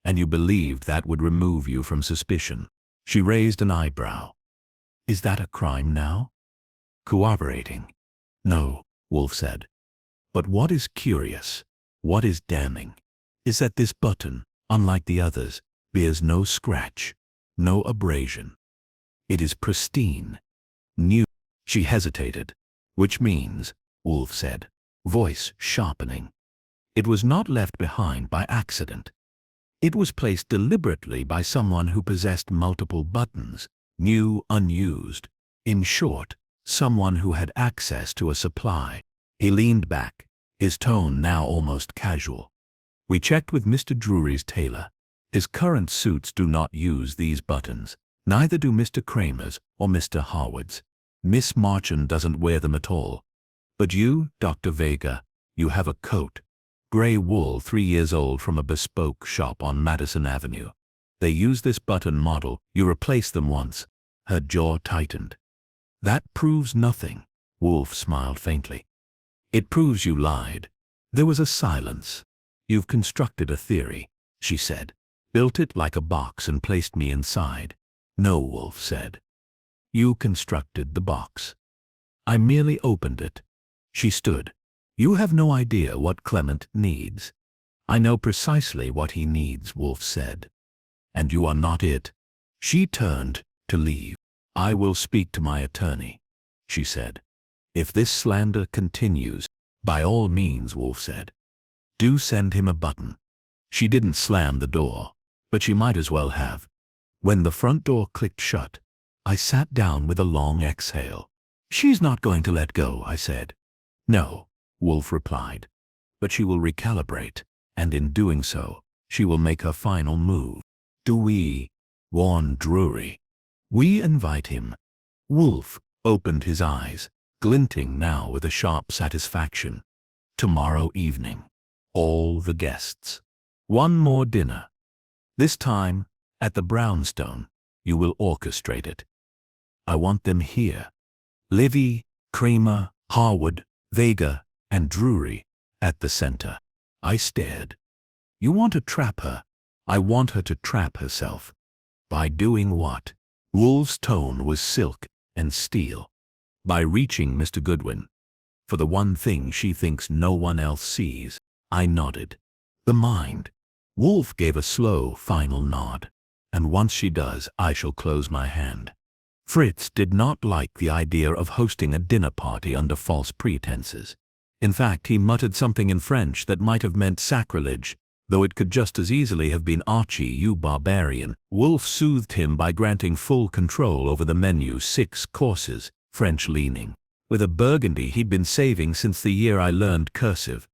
and you believed that would remove you from suspicion. She raised an eyebrow. Is that a crime now? Cooperating? No, Wolfe said. But what is curious, what is damning, is that this button, unlike the others, bears no scratch, no abrasion. It is pristine, new. She hesitated. Which means, Wolfe said, voice sharpening, it was not left behind by accident. It was placed deliberately by someone who possessed multiple buttons, new, unused. In short, someone who had access to a supply. He leaned back, his tone now almost casual. We checked with Mr. Drury's tailor. His current suits do not use these buttons. Neither do Mr. Kramer's or Mr. Harwood's. Miss Marchand doesn't wear them at all. But you, Dr. Vega, you have a coat. Gray wool 3 years old from a bespoke shop on Madison Avenue. They use this button model. You replaced them once. Her jaw tightened. That proves nothing, Wolfe smiled faintly. It proves you lied. There was a silence. You've constructed a theory, she said. Built it like a box and placed me inside. No, Wolfe said. You constructed the box. I merely opened it. She stood. You have no idea what Clement needs. I know precisely what he needs, Wolfe said. And you are not it. She turned to leave. I will speak to my attorney, she said. If this slander continues, by all means, Wolfe said. Do send him a button. She didn't slam the door, but she might as well have. When the front door clicked shut, I sat down with a long exhale. She's not going to let go, I said. No, Wolfe replied. But she will recalibrate, and in doing so, she will make her final move. Do we warn Drury? We invite him. Wolfe opened his eyes, glinting now with a sharp satisfaction. Tomorrow evening. All the guests. One more dinner. This time, at the brownstone, you will orchestrate it. I want them here. Livy, Kramer, Harwood, Vega, and Drury at the center. I stared. You want to trap her. I want her to trap herself. By doing what? Wolfe's tone was silk and steel. By reaching Mr. Goodwin. For the one thing she thinks no one else sees. I nodded. The mind. Wolfe gave a slow, final nod. And once she does, I shall close my hand. Fritz did not like the idea of hosting a dinner party under false pretenses. In fact, he muttered something in French that might have meant sacrilege, though it could just as easily have been Archie, you barbarian. Wolfe soothed him by granting full control over the menu, 6 courses, French-leaning, with a burgundy he'd been saving since the year I learned cursive.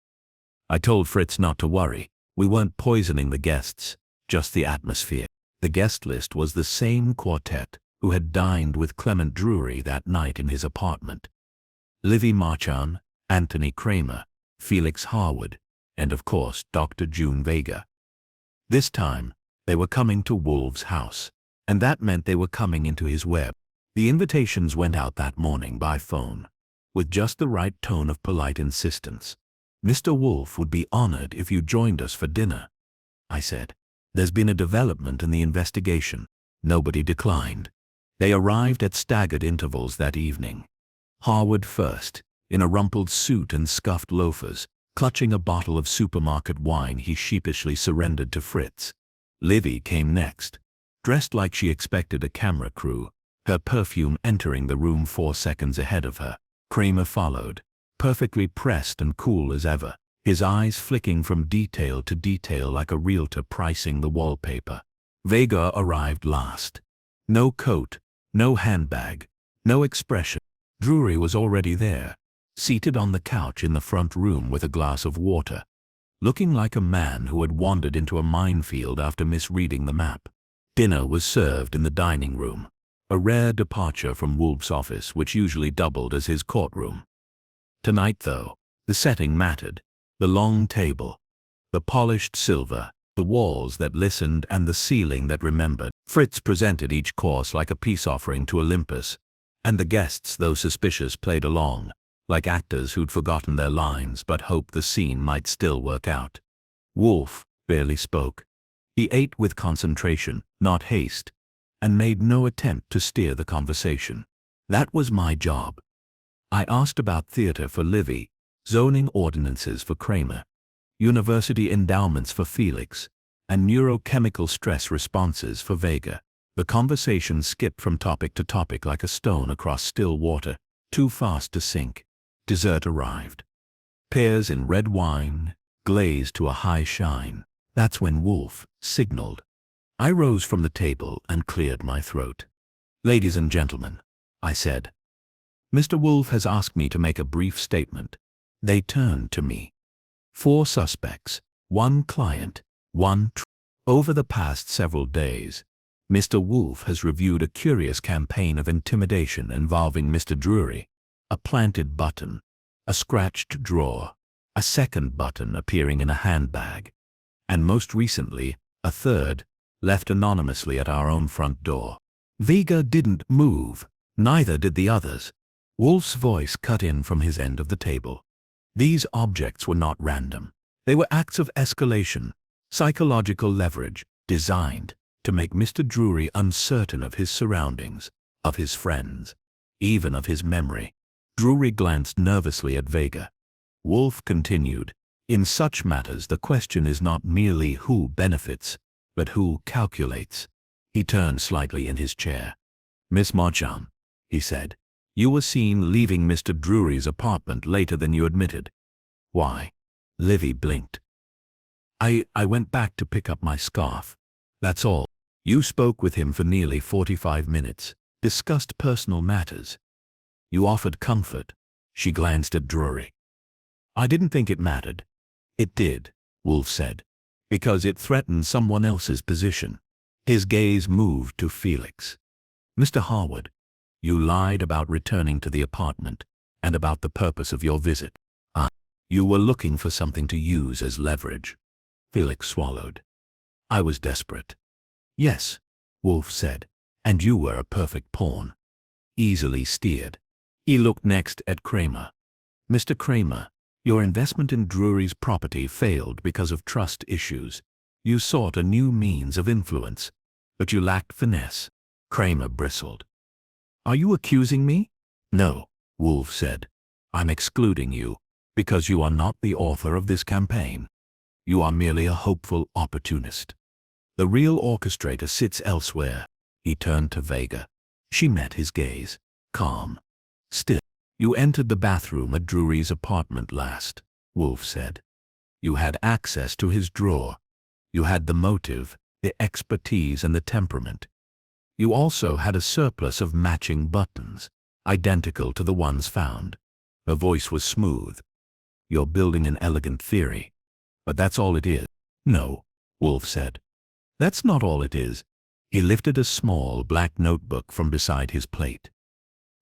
I told Fritz not to worry. We weren't poisoning the guests. just the atmosphere. The guest list was the same quartet who had dined with Clement Drury that night in his apartment. Livy Marchand, Anthony Kramer, Felix Harwood, and of course Dr. June Vega. This time, they were coming to Wolfe's house, and that meant they were coming into his web. The invitations went out that morning by phone, with just the right tone of polite insistence. "Mr. Wolfe would be honored if you joined us for dinner," I said. "There's been a development in the investigation." Nobody declined. They arrived at staggered intervals that evening. Harwood first, in a rumpled suit and scuffed loafers, clutching a bottle of supermarket wine he sheepishly surrendered to Fritz. Livy came next, dressed like she expected a camera crew, her perfume entering the room 4 seconds ahead of her. Kramer followed, perfectly pressed and cool as ever, his eyes flicking from detail to detail like a realtor pricing the wallpaper. Vega arrived last. No coat, no handbag, no expression. Drury was already there, seated on the couch in the front room with a glass of water, looking like a man who had wandered into a minefield after misreading the map. Dinner was served in the dining room, a rare departure from Wolfe's office, which usually doubled as his courtroom. Tonight, though, the setting mattered. The long table, the polished silver, the walls that listened and the ceiling that remembered. Fritz presented each course like a peace offering to Olympus, and the guests, though suspicious, played along, like actors who'd forgotten their lines but hoped the scene might still work out. Wolfe barely spoke. He ate with concentration, not haste, and made no attempt to steer the conversation. That was my job. I asked about theater for Livy, zoning ordinances for Kramer, university endowments for Felix, and neurochemical stress responses for Vega. The conversation skipped from topic to topic like a stone across still water, too fast to sink. Dessert arrived. Pears in red wine, glazed to a high shine. That's when Wolfe signaled. I rose from the table and cleared my throat. "Ladies and gentlemen," I said, "Mr. Wolfe has asked me to make a brief statement." They turned to me. 4 suspects, 1 client, 1 Over the past several days, Mr. Wolfe has reviewed a curious campaign of intimidation involving Mr. Drury. A planted button, a scratched drawer, a second button appearing in a handbag, and most recently, a third, left anonymously at our own front door. Vega didn't move, neither did the others. Wolfe's voice cut in from his end of the table. These objects were not random. They were acts of escalation, psychological leverage, designed to make Mr. Drury uncertain of his surroundings, of his friends, even of his memory. Drury glanced nervously at Vega. Wolfe continued, "In such matters the question is not merely who benefits, but who calculates." He turned slightly in his chair. "Miss Marchand," he said, "you were seen leaving Mr. Drury's apartment later than you admitted." "Why?" Livy blinked. I went back to pick up my scarf. That's all." "You spoke with him for nearly 45 minutes, discussed personal matters. You offered comfort." She glanced at Drury. "I didn't think it mattered." "It did," Wolfe said, "because it threatened someone else's position." His gaze moved to Felix. "Mr. Harwood, you lied about returning to the apartment, and about the purpose of your visit. You were looking for something to use as leverage." Felix swallowed. "I was desperate." "Yes," Wolfe said, "and you were a perfect pawn. Easily steered." He looked next at Kramer. "Mr. Kramer, your investment in Drury's property failed because of trust issues. You sought a new means of influence, but you lacked finesse." Kramer bristled. "Are you accusing me?" "No," Wolfe said. "I'm excluding you, because you are not the author of this campaign. You are merely a hopeful opportunist. The real orchestrator sits elsewhere." He turned to Vega. She met his gaze, calm. "Still, you entered the bathroom at Drury's apartment last," Wolfe said. "You had access to his drawer. You had the motive, the expertise, and the temperament. You also had a surplus of matching buttons, identical to the ones found." Her voice was smooth. "You're building an elegant theory, but that's all it is." "No," Wolfe said. That's not all it is. He lifted a small black notebook from beside his plate.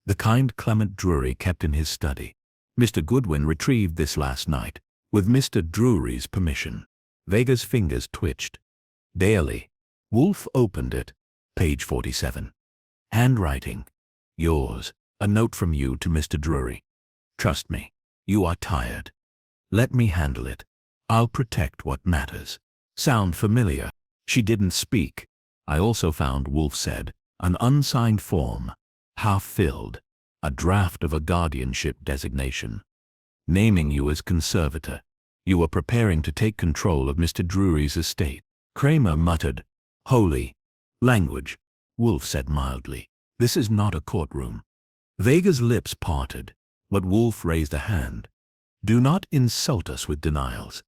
The kind Clement Drury kept in his study. Mr. Goodwin retrieved this last night, with Mr. Drury's permission. Vega's fingers twitched. Daily. Wolfe opened it. Page 47. Handwriting. Yours. A note from you to Mr. Drury. Trust me. You are tired. Let me handle it. I'll protect what matters. Sound familiar? She didn't speak. I also found, Wolfe said, an unsigned form, half filled, a draft of a guardianship designation, naming you as conservator. You were preparing to take control of Mr. Drury's estate. Kramer muttered. Holy language, Wolfe said mildly. This is not a courtroom. Vega's lips parted, but Wolfe raised a hand. Do not insult us with denials.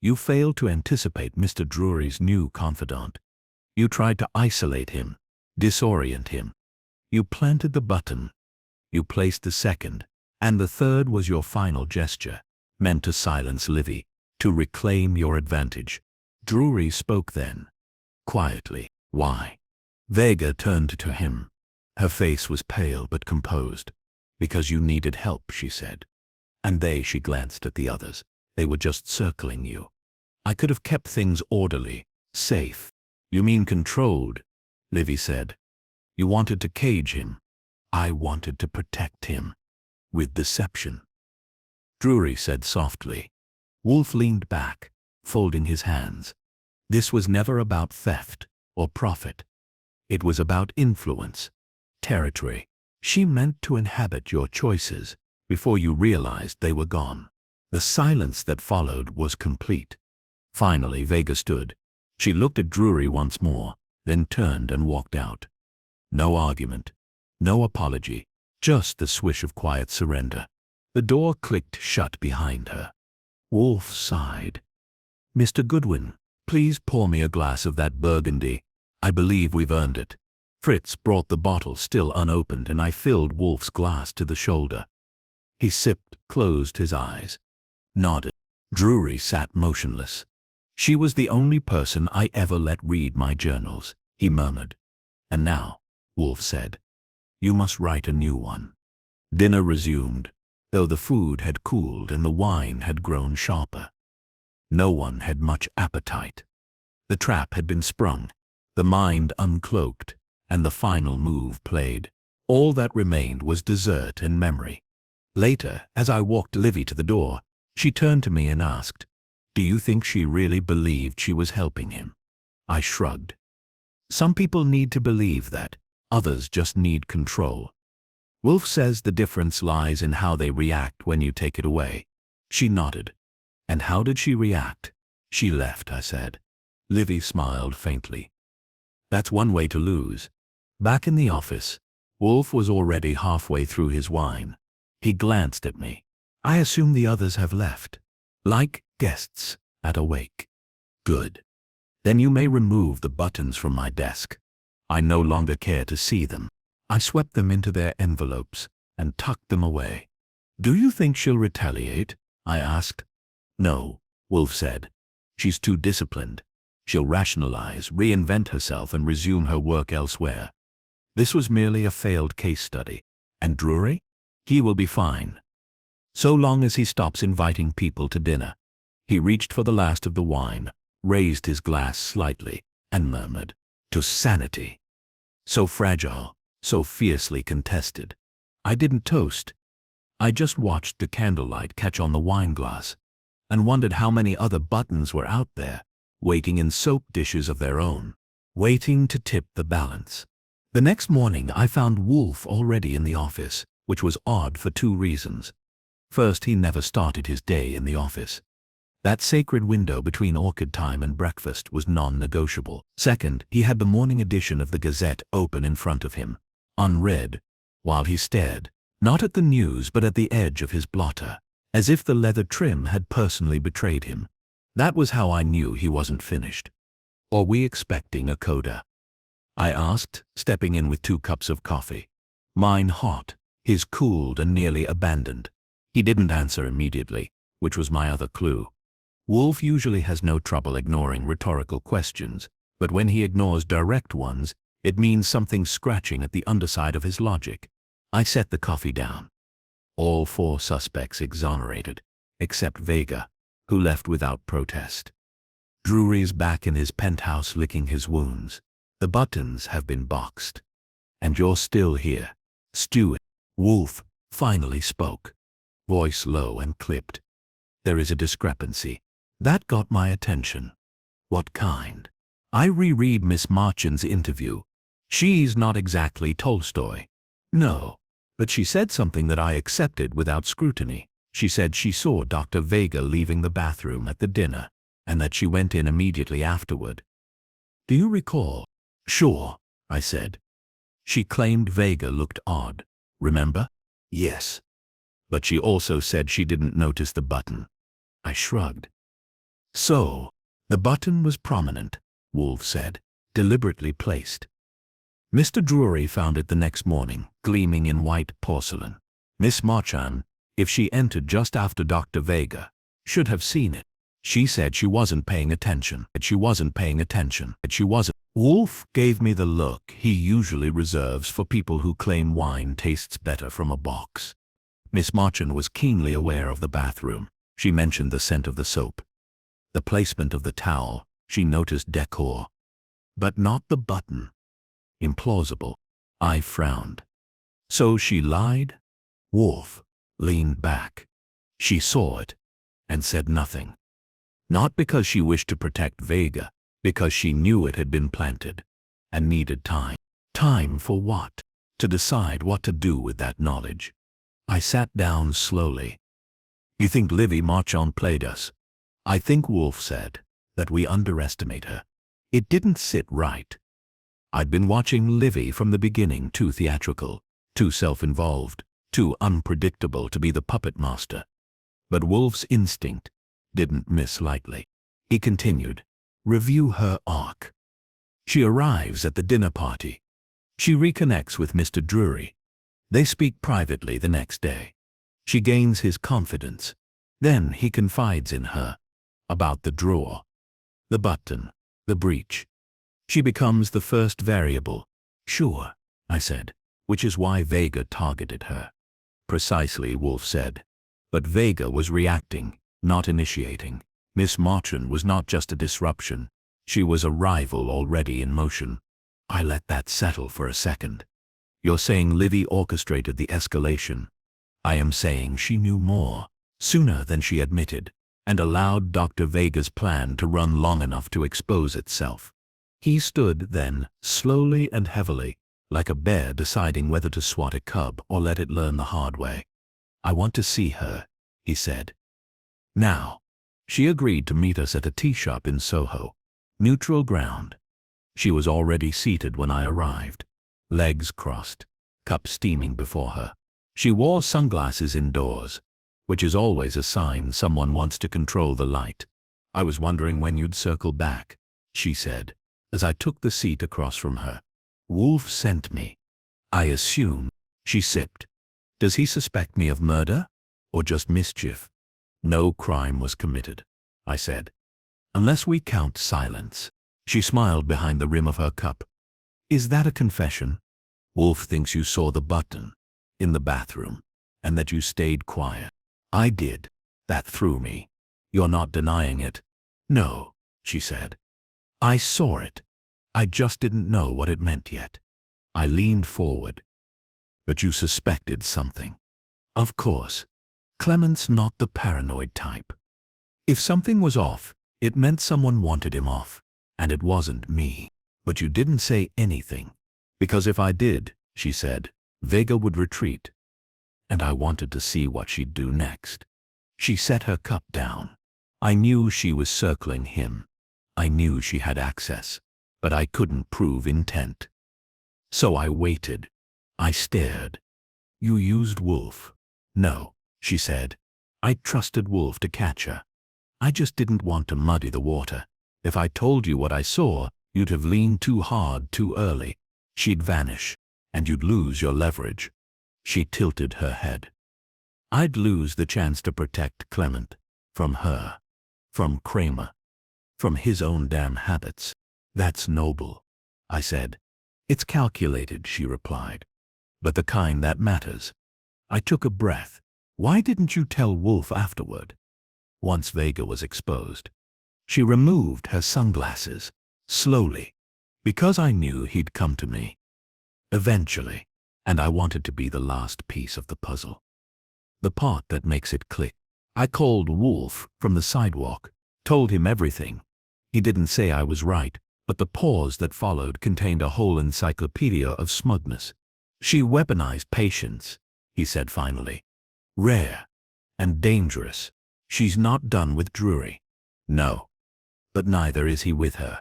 You failed to anticipate Mr. Drury's new confidant. You tried to isolate him, disorient him. You planted the button. You placed the second, and the third was your final gesture, meant to silence Livy, to reclaim your advantage. Drury spoke then, quietly. Why? Vega turned to him. Her face was pale but composed. Because you needed help, she said. And she glanced at the others. They were just circling you. I could have kept things orderly, safe. You mean controlled, Livy said. You wanted to cage him. I wanted to protect him. With deception. Drury said softly. Wolfe leaned back, folding his hands. This was never about theft or profit. It was about influence, territory. She meant to inhabit your choices before you realized they were gone. The silence that followed was complete. Finally, Vega stood. She looked at Drury once more, then turned and walked out. No argument, no apology, just the swish of quiet surrender. The door clicked shut behind her. Wolfe sighed. Mr. Goodwin, please pour me a glass of that burgundy. I believe we've earned it. Fritz brought the bottle still unopened, and I filled Wolfe's glass to the shoulder. He sipped, closed his eyes, nodded. Drury sat motionless. She was the only person I ever let read my journals, he murmured. And now, Wolfe said, you must write a new one. Dinner resumed, though the food had cooled and the wine had grown sharper. No one had much appetite. The trap had been sprung, the mind uncloaked, and the final move played. All that remained was dessert and memory. Later, as I walked Livy to the door, she turned to me and asked, do you think she really believed she was helping him? I shrugged. Some people need to believe that, others just need control. Wolfe says the difference lies in how they react when you take it away. She nodded. And how did she react? She left, I said. Livy smiled faintly. That's one way to lose. Back in the office, Wolfe was already halfway through his wine. He glanced at me. I assume the others have left. Like guests at a wake. Good. Then you may remove the buttons from my desk. I no longer care to see them. I swept them into their envelopes and tucked them away. Do you think she'll retaliate? I asked. No, Wolfe said. She's too disciplined. She'll rationalize, reinvent herself, and resume her work elsewhere. This was merely a failed case study. And Drury? He will be fine. So long as he stops inviting people to dinner. He reached for the last of the wine, raised his glass slightly, and murmured, to sanity. So fragile, so fiercely contested. I didn't toast. I just watched the candlelight catch on the wine glass, and wondered how many other buttons were out there, waiting in soap dishes of their own, waiting to tip the balance. The next morning I found Wolfe already in the office, which was odd for two reasons. First, he never started his day in the office. That sacred window between orchid time and breakfast was non-negotiable. Second, he had the morning edition of the Gazette open in front of him, unread, while he stared, not at the news but at the edge of his blotter, as if the leather trim had personally betrayed him. That was how I knew he wasn't finished. Are we expecting a coda? I asked, stepping in with 2 cups of coffee. Mine hot, his cooled and nearly abandoned. He didn't answer immediately, which was my other clue. Wolfe usually has no trouble ignoring rhetorical questions, But when he ignores direct ones, it means something scratching at the underside of his logic. I set the coffee down. All 4 suspects exonerated, except Vega, who left without protest. Drury's back in his penthouse licking his wounds. The buttons have been boxed. And you're still here. Stewart. Wolfe finally spoke, voice low and clipped. There is a discrepancy. That got my attention. What kind? I reread Miss Marchand's interview. She's not exactly Tolstoy. No, but she said something that I accepted without scrutiny. She said she saw Dr. Vega leaving the bathroom at the dinner, and that she went in immediately afterward. Do you recall? Sure, I said. She claimed Vega looked odd. Remember? Yes. But she also said she didn't notice the button. I shrugged. So, the button was prominent, Wolfe said, deliberately placed. Mr. Drury found it the next morning, gleaming in white porcelain. Miss Marchand, if she entered just after Dr. Vega, should have seen it. She said she wasn't paying attention. Wolfe gave me the look he usually reserves for people who claim wine tastes better from a box. Miss Marchand was keenly aware of the bathroom. She mentioned the scent of the soap, the placement of the towel. She noticed decor, but not the button. Implausible. I frowned. So she lied? Wolfe leaned back. She saw it and said nothing. Not because she wished to protect Vega, because she knew it had been planted and needed time. Time for what? To decide what to do with that knowledge. I sat down slowly. You think Livy Marchand played us? I think, Wolfe said, that we underestimate her. It didn't sit right. I'd been watching Livy from the beginning, too theatrical, too self-involved, too unpredictable to be the puppet master. But Wolfe's instinct didn't miss lightly. He continued, review her arc. She arrives at the dinner party. She reconnects with Mr. Drury. They speak privately the next day. She gains his confidence. Then he confides in her about the drawer, the button, the breach. She becomes the first variable. Sure, I said, which is why Vega targeted her. Precisely, Wolfe said. But Vega was reacting, not initiating. Miss Marchand was not just a disruption. She was a rival already in motion. I let that settle for a second. You're saying Livy orchestrated the escalation. I am saying she knew more, sooner than she admitted, and allowed Dr. Vega's plan to run long enough to expose itself. He stood then, slowly and heavily, like a bear deciding whether to swat a cub or let it learn the hard way. I want to see her, he said. Now. She agreed to meet us at a tea shop in Soho. Neutral ground. She was already seated when I arrived, legs crossed, cup steaming before her. She wore sunglasses indoors, which is always a sign someone wants to control the light. I was wondering when you'd circle back, she said, as I took the seat across from her. Wolfe sent me. I assume. She sipped. Does he suspect me of murder? Or just mischief? No crime was committed, I said. Unless we count silence. She smiled behind the rim of her cup. Is that a confession? Wolfe thinks you saw the button in the bathroom, and that you stayed quiet. I did. That threw me. You're not denying it? No, she said. I saw it. I just didn't know what it meant yet. I leaned forward. But you suspected something. Of course. Clement's not the paranoid type. If something was off, it meant someone wanted him off, and it wasn't me. But you didn't say anything. Because if I did, she said, Vega would retreat. And I wanted to see what she'd do next. She set her cup down. I knew she was circling him. I knew she had access, but I couldn't prove intent. So I waited. I stared. You used Wolfe. No, she said. I trusted Wolfe to catch her. I just didn't want to muddy the water. If I told you what I saw, you'd have leaned too hard too early. She'd vanish, and you'd lose your leverage. She tilted her head. I'd lose the chance to protect Clement. From her. From Kramer. From his own damn habits. That's noble, I said. It's calculated, she replied, but the kind that matters. I took a breath. Why didn't you tell Wolfe afterward? Once Vega was exposed. She removed her sunglasses, slowly, because I knew he'd come to me. Eventually, and I wanted to be the last piece of the puzzle. The part that makes it click. I called Wolfe from the sidewalk, told him everything. He didn't say I was right, but the pause that followed contained a whole encyclopedia of smugness. She weaponized patience, he said finally. Rare and dangerous. She's not done with Drury. No. But neither is he with her.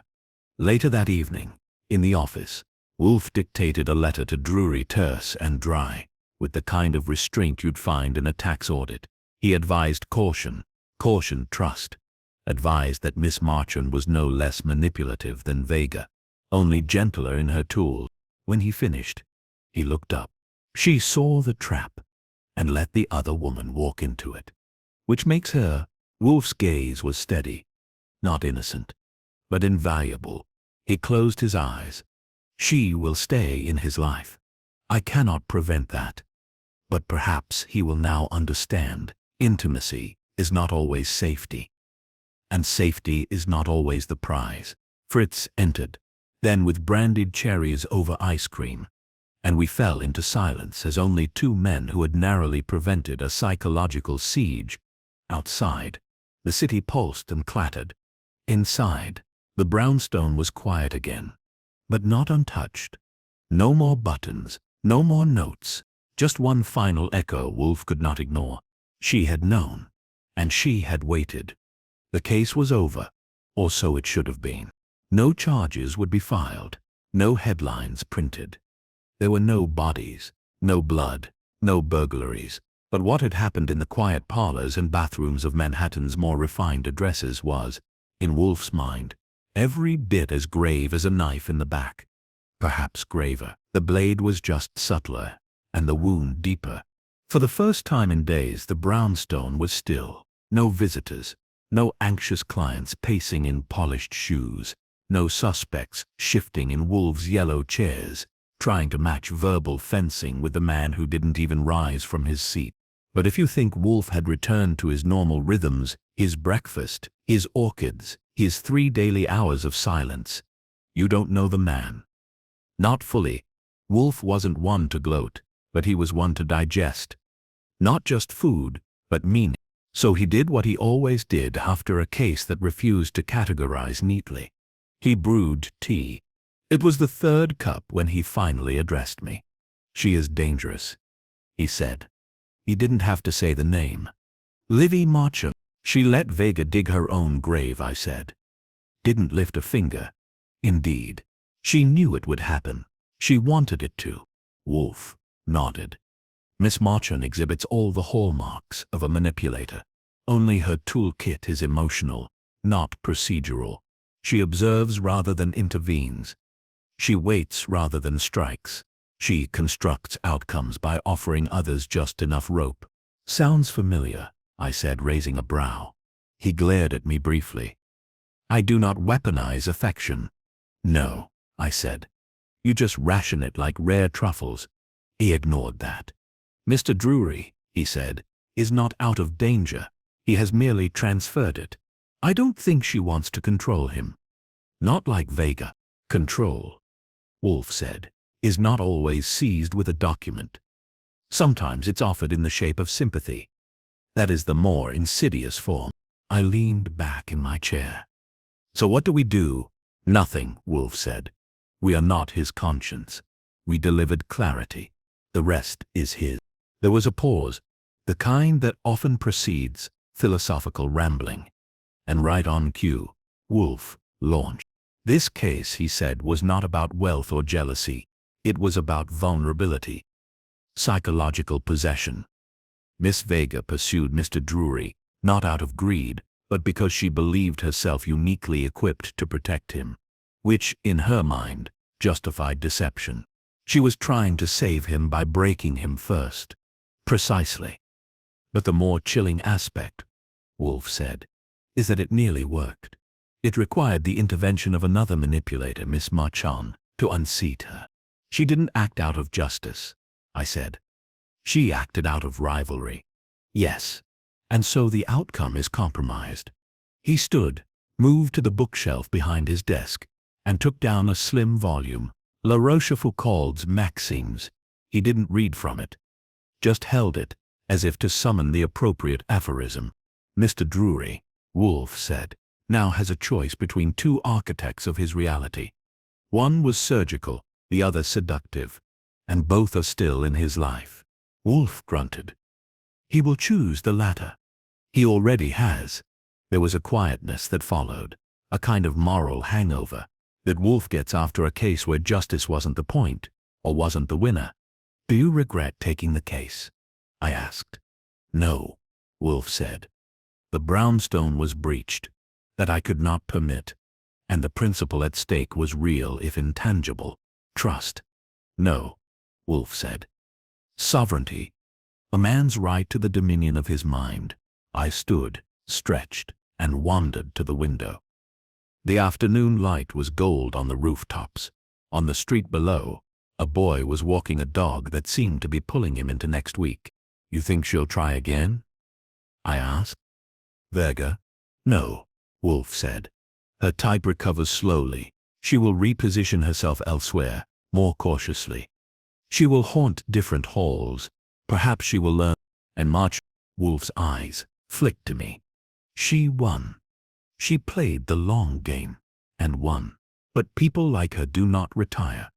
Later that evening, in the office, Wolfe dictated a letter to Drury, terse and dry, with the kind of restraint you'd find in a tax audit. He advised caution, cautioned trust, advised that Miss Marchand was no less manipulative than Vega, only gentler in her tools. When he finished, he looked up. She saw the trap and let the other woman walk into it. Which makes her. Wolfe's gaze was steady, not innocent, but invaluable. He closed his eyes. She will stay in his life. I cannot prevent that. But perhaps he will now understand. Intimacy is not always safety. And safety is not always the prize. Fritz entered, then with brandied cherries over ice cream, and we fell into silence as only two men who had narrowly prevented a psychological siege. Outside, the city pulsed and clattered. Inside, the brownstone was quiet again, but not untouched. No more buttons, no more notes, just one final echo Wolfe could not ignore. She had known, and she had waited. The case was over, or so it should have been. No charges would be filed, no headlines printed. There were no bodies, no blood, no burglaries. But what had happened in the quiet parlors and bathrooms of Manhattan's more refined addresses was, in Wolfe's mind, every bit as grave as a knife in the back. Perhaps graver. The blade was just subtler, and the wound deeper. For the first time in days, the brownstone was still. No visitors, no anxious clients pacing in polished shoes, no suspects shifting in Wolfe's yellow chairs, trying to match verbal fencing with the man who didn't even rise from his seat. But if you think Wolfe had returned to his normal rhythms, his breakfast, his orchids, his 3 daily hours of silence, you don't know the man. Not fully. Wolfe wasn't one to gloat, but he was one to digest. Not just food, but meaning. So he did what he always did after a case that refused to categorize neatly. He brewed tea. It was the 3rd cup when he finally addressed me. She is dangerous, he said. He didn't have to say the name. Livy Marchand. She let Vega dig her own grave, I said. Didn't lift a finger. Indeed. She knew it would happen. She wanted it to. Wolfe nodded. Miss Marchand exhibits all the hallmarks of a manipulator. Only her toolkit is emotional, not procedural. She observes rather than intervenes. She waits rather than strikes. She constructs outcomes by offering others just enough rope. Sounds familiar, I said, raising a brow. He glared at me briefly. I do not weaponize affection. No, I said. You just ration it like rare truffles. He ignored that. Mr. Drury, he said, is not out of danger. He has merely transferred it. I don't think she wants to control him. Not like Vega. Control, Wolfe said, is not always seized with a document. Sometimes it's offered in the shape of sympathy. That is the more insidious form. I leaned back in my chair. So what do we do? Nothing, Wolfe said. We are not his conscience. We delivered clarity. The rest is his. There was a pause, the kind that often precedes philosophical rambling. And right on cue, Wolfe launched. This case, he said, was not about wealth or jealousy. It was about vulnerability. Psychological possession. Miss Vega pursued Mr. Drury, not out of greed, but because she believed herself uniquely equipped to protect him, which, in her mind, justified deception. She was trying to save him by breaking him first. Precisely. But the more chilling aspect, Wolfe said, is that it nearly worked. It required the intervention of another manipulator, Miss Marchand, to unseat her. She didn't act out of justice, I said. She acted out of rivalry. Yes. And so the outcome is compromised. He stood, moved to the bookshelf behind his desk, and took down a slim volume, La Rochefoucauld's Maximes. He didn't read from it, just held it, as if to summon the appropriate aphorism. Mr. Drury, Wolfe said, now has a choice between two architects of his reality. One was surgical, the other seductive, and both are still in his life. Wolfe grunted. He will choose the latter. He already has. There was a quietness that followed, a kind of moral hangover, that Wolfe gets after a case where justice wasn't the point, or wasn't the winner. Do you regret taking the case? I asked. No, Wolfe said. The brownstone was breached, that I could not permit, and the principle at stake was real if intangible. Trust. No, Wolfe said. Sovereignty. A man's right to the dominion of his mind. I stood, stretched, and wandered to the window. The afternoon light was gold on the rooftops. On the street below, a boy was walking a dog that seemed to be pulling him into next week. You think she'll try again? I asked. Verga? No, Wolfe said. Her type recovers slowly. She will reposition herself elsewhere, more cautiously. She will haunt different halls. Perhaps she will learn. And March. Wolfe's eyes flicked to me. She won. She played the long game, and won. But people like her do not retire.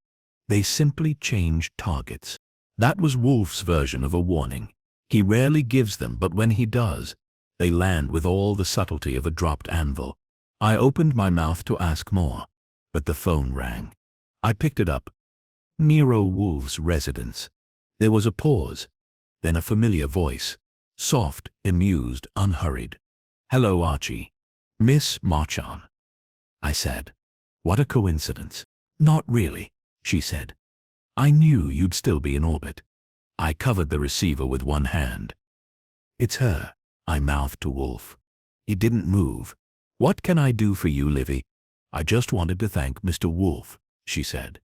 They simply change targets. That was Wolfe's version of a warning. He rarely gives them, but when he does, they land with all the subtlety of a dropped anvil. I opened my mouth to ask more, but the phone rang. I picked it up. Nero Wolfe's residence. There was a pause, then a familiar voice, soft, amused, unhurried. Hello, Archie. Miss Marchand. I said. What a coincidence. Not really, she said. I knew you'd still be in orbit. I covered the receiver with one hand. It's her, I mouthed to Wolfe. He didn't move. What can I do for you, Livy? I just wanted to thank Mr. Wolfe, she said,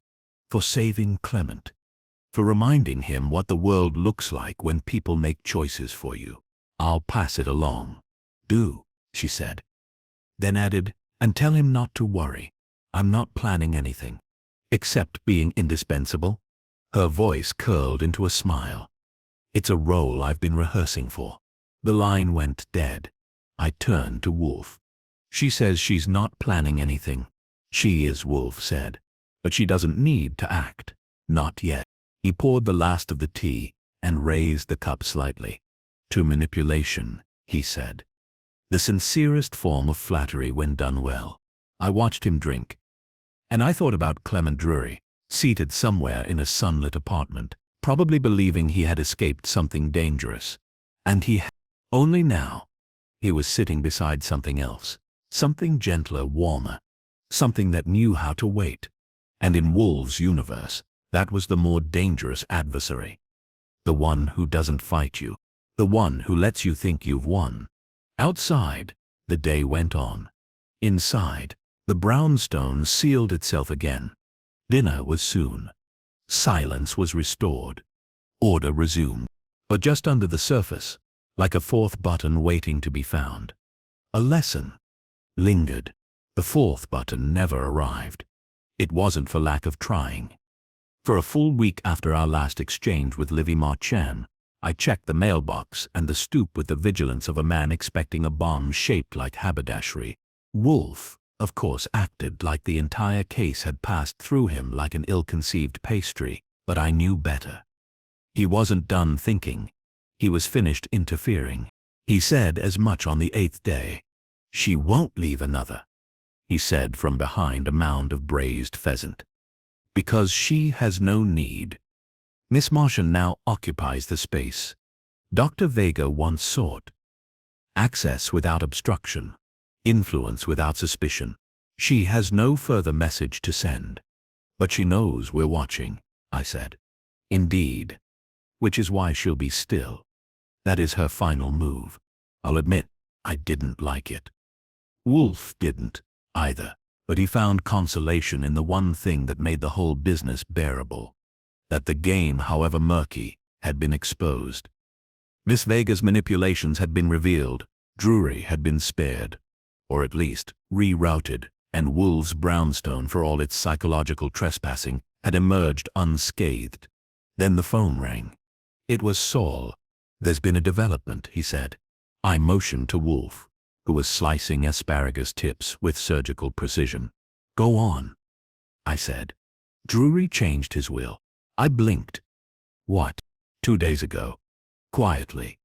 for saving Clement, for reminding him what the world looks like when people make choices for you. I'll pass it along. Do, she said. Then added, and tell him not to worry. I'm not planning anything, except being indispensable. Her voice curled into a smile. It's a role I've been rehearsing for. The line went dead. I turned to Wolfe. She says she's not planning anything. She is, Wolfe said. But she doesn't need to act. Not yet. He poured the last of the tea and raised the cup slightly. To manipulation, he said. The sincerest form of flattery when done well. I watched him drink. And I thought about Clement Drury, seated somewhere in a sunlit apartment, probably believing he had escaped something dangerous. And he had. Only now, he was sitting beside something else, something gentler, warmer, something that knew how to wait. And in Wolfe's universe, that was the more dangerous adversary. The one who doesn't fight you, the one who lets you think you've won. Outside, the day went on. Inside, the brownstone sealed itself again. Dinner was soon. Silence was restored. Order resumed. But just under the surface, like a fourth button waiting to be found, a lesson lingered. The fourth button never arrived. It wasn't for lack of trying. For a full week after our last exchange with Livy Marchand, I checked the mailbox and the stoop with the vigilance of a man expecting a bomb shaped like haberdashery. Wolfe, of course, acted like the entire case had passed through him like an ill-conceived pastry, but I knew better. He wasn't done thinking. He was finished interfering. He said as much on the 8th day. She won't leave another, he said from behind a mound of braised pheasant. Because she has no need. Miss Marchand now occupies the space Dr. Vega once sought. Access without obstruction. Influence without suspicion. She has no further message to send. But she knows we're watching, I said. Indeed. Which is why she'll be still. That is her final move. I'll admit, I didn't like it. Wolfe didn't. either, but he found consolation in the one thing that made the whole business bearable: that the game, however murky, had been exposed. Miss Vega's manipulations had been revealed, Drury had been spared, or at least rerouted, and Wolfe's brownstone, for all its psychological trespassing, had emerged unscathed. Then the phone rang. It was Saul. "There's been a development," he said. I motioned to Wolfe, who was slicing asparagus tips with surgical precision. "Go on," I said. "Drury changed his will." I blinked. "What?" "2 days ago." Quietly.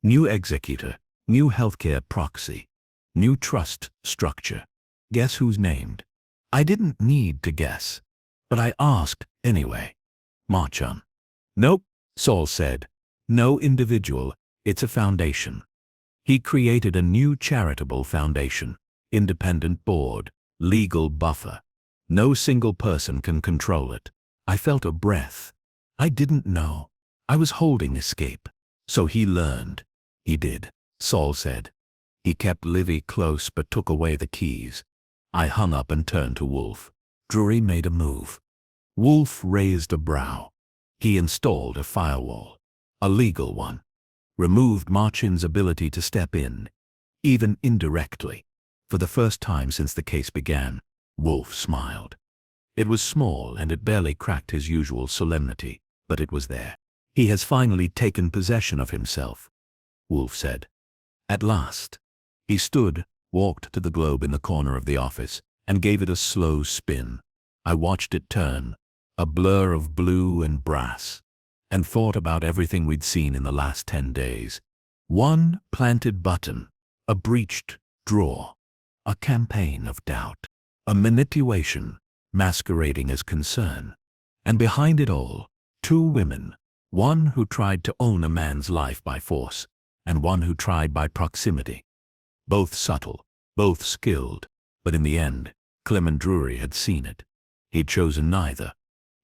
"New executor, new healthcare proxy, new trust structure. Guess who's named?" I didn't need to guess, but I asked anyway. "Marchon." "Nope," Saul said. "No individual, it's a foundation. He created a new charitable foundation, independent board, legal buffer. No single person can control it." I felt a breath. I didn't know. I was holding escape. "So he learned." "He did," Saul said. "He kept Livy close but took away the keys." I hung up and turned to Wolfe. Drury made a move. Wolfe raised a brow. He installed a firewall. A legal one. Removed Marchon's ability to step in, even indirectly. For the first time since the case began, Wolfe smiled. It was small and it barely cracked his usual solemnity, but it was there. "He has finally taken possession of himself," Wolfe said. "At last." He stood, walked to the globe in the corner of the office, and gave it a slow spin. I watched it turn, a blur of blue and brass, and thought about everything we'd seen in the last 10 days. One planted button, a breached drawer, a campaign of doubt, a manipulation masquerading as concern. And behind it all, 2 women, one who tried to own a man's life by force, and one who tried by proximity. Both subtle, both skilled, but in the end, Clement Drury had seen it. He'd chosen neither.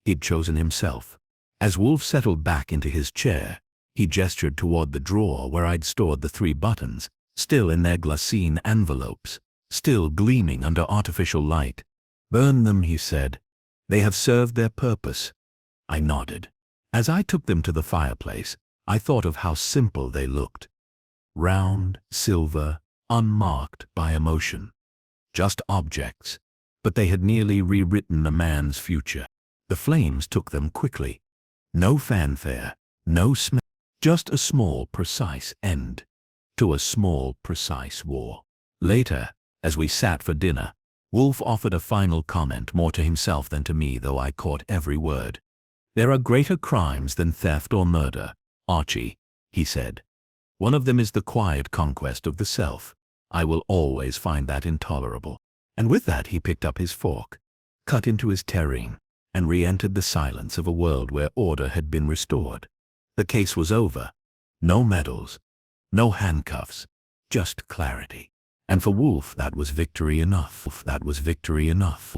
He'd chosen himself. As Wolfe settled back into his chair, he gestured toward the drawer where I'd stored the 3 buttons, still in their glassine envelopes, still gleaming under artificial light. "Burn them," he said. "They have served their purpose." I nodded. As I took them to the fireplace, I thought of how simple they looked. Round, silver, unmarked by emotion. Just objects. But they had nearly rewritten a man's future. The flames took them quickly. No fanfare, no smell. Just a small, precise end to a small, precise war. Later, as we sat for dinner, Wolfe offered a final comment, more to himself than to me, though I caught every word. "There are greater crimes than theft or murder, Archie," he said. "One of them is the quiet conquest of the self. I will always find that intolerable." And with that he picked up his fork, cut into his terrine, and re-entered the silence of a world where order had been restored. The case was over. No medals, no handcuffs, just clarity. And for Wolfe that was victory enough. That was victory enough.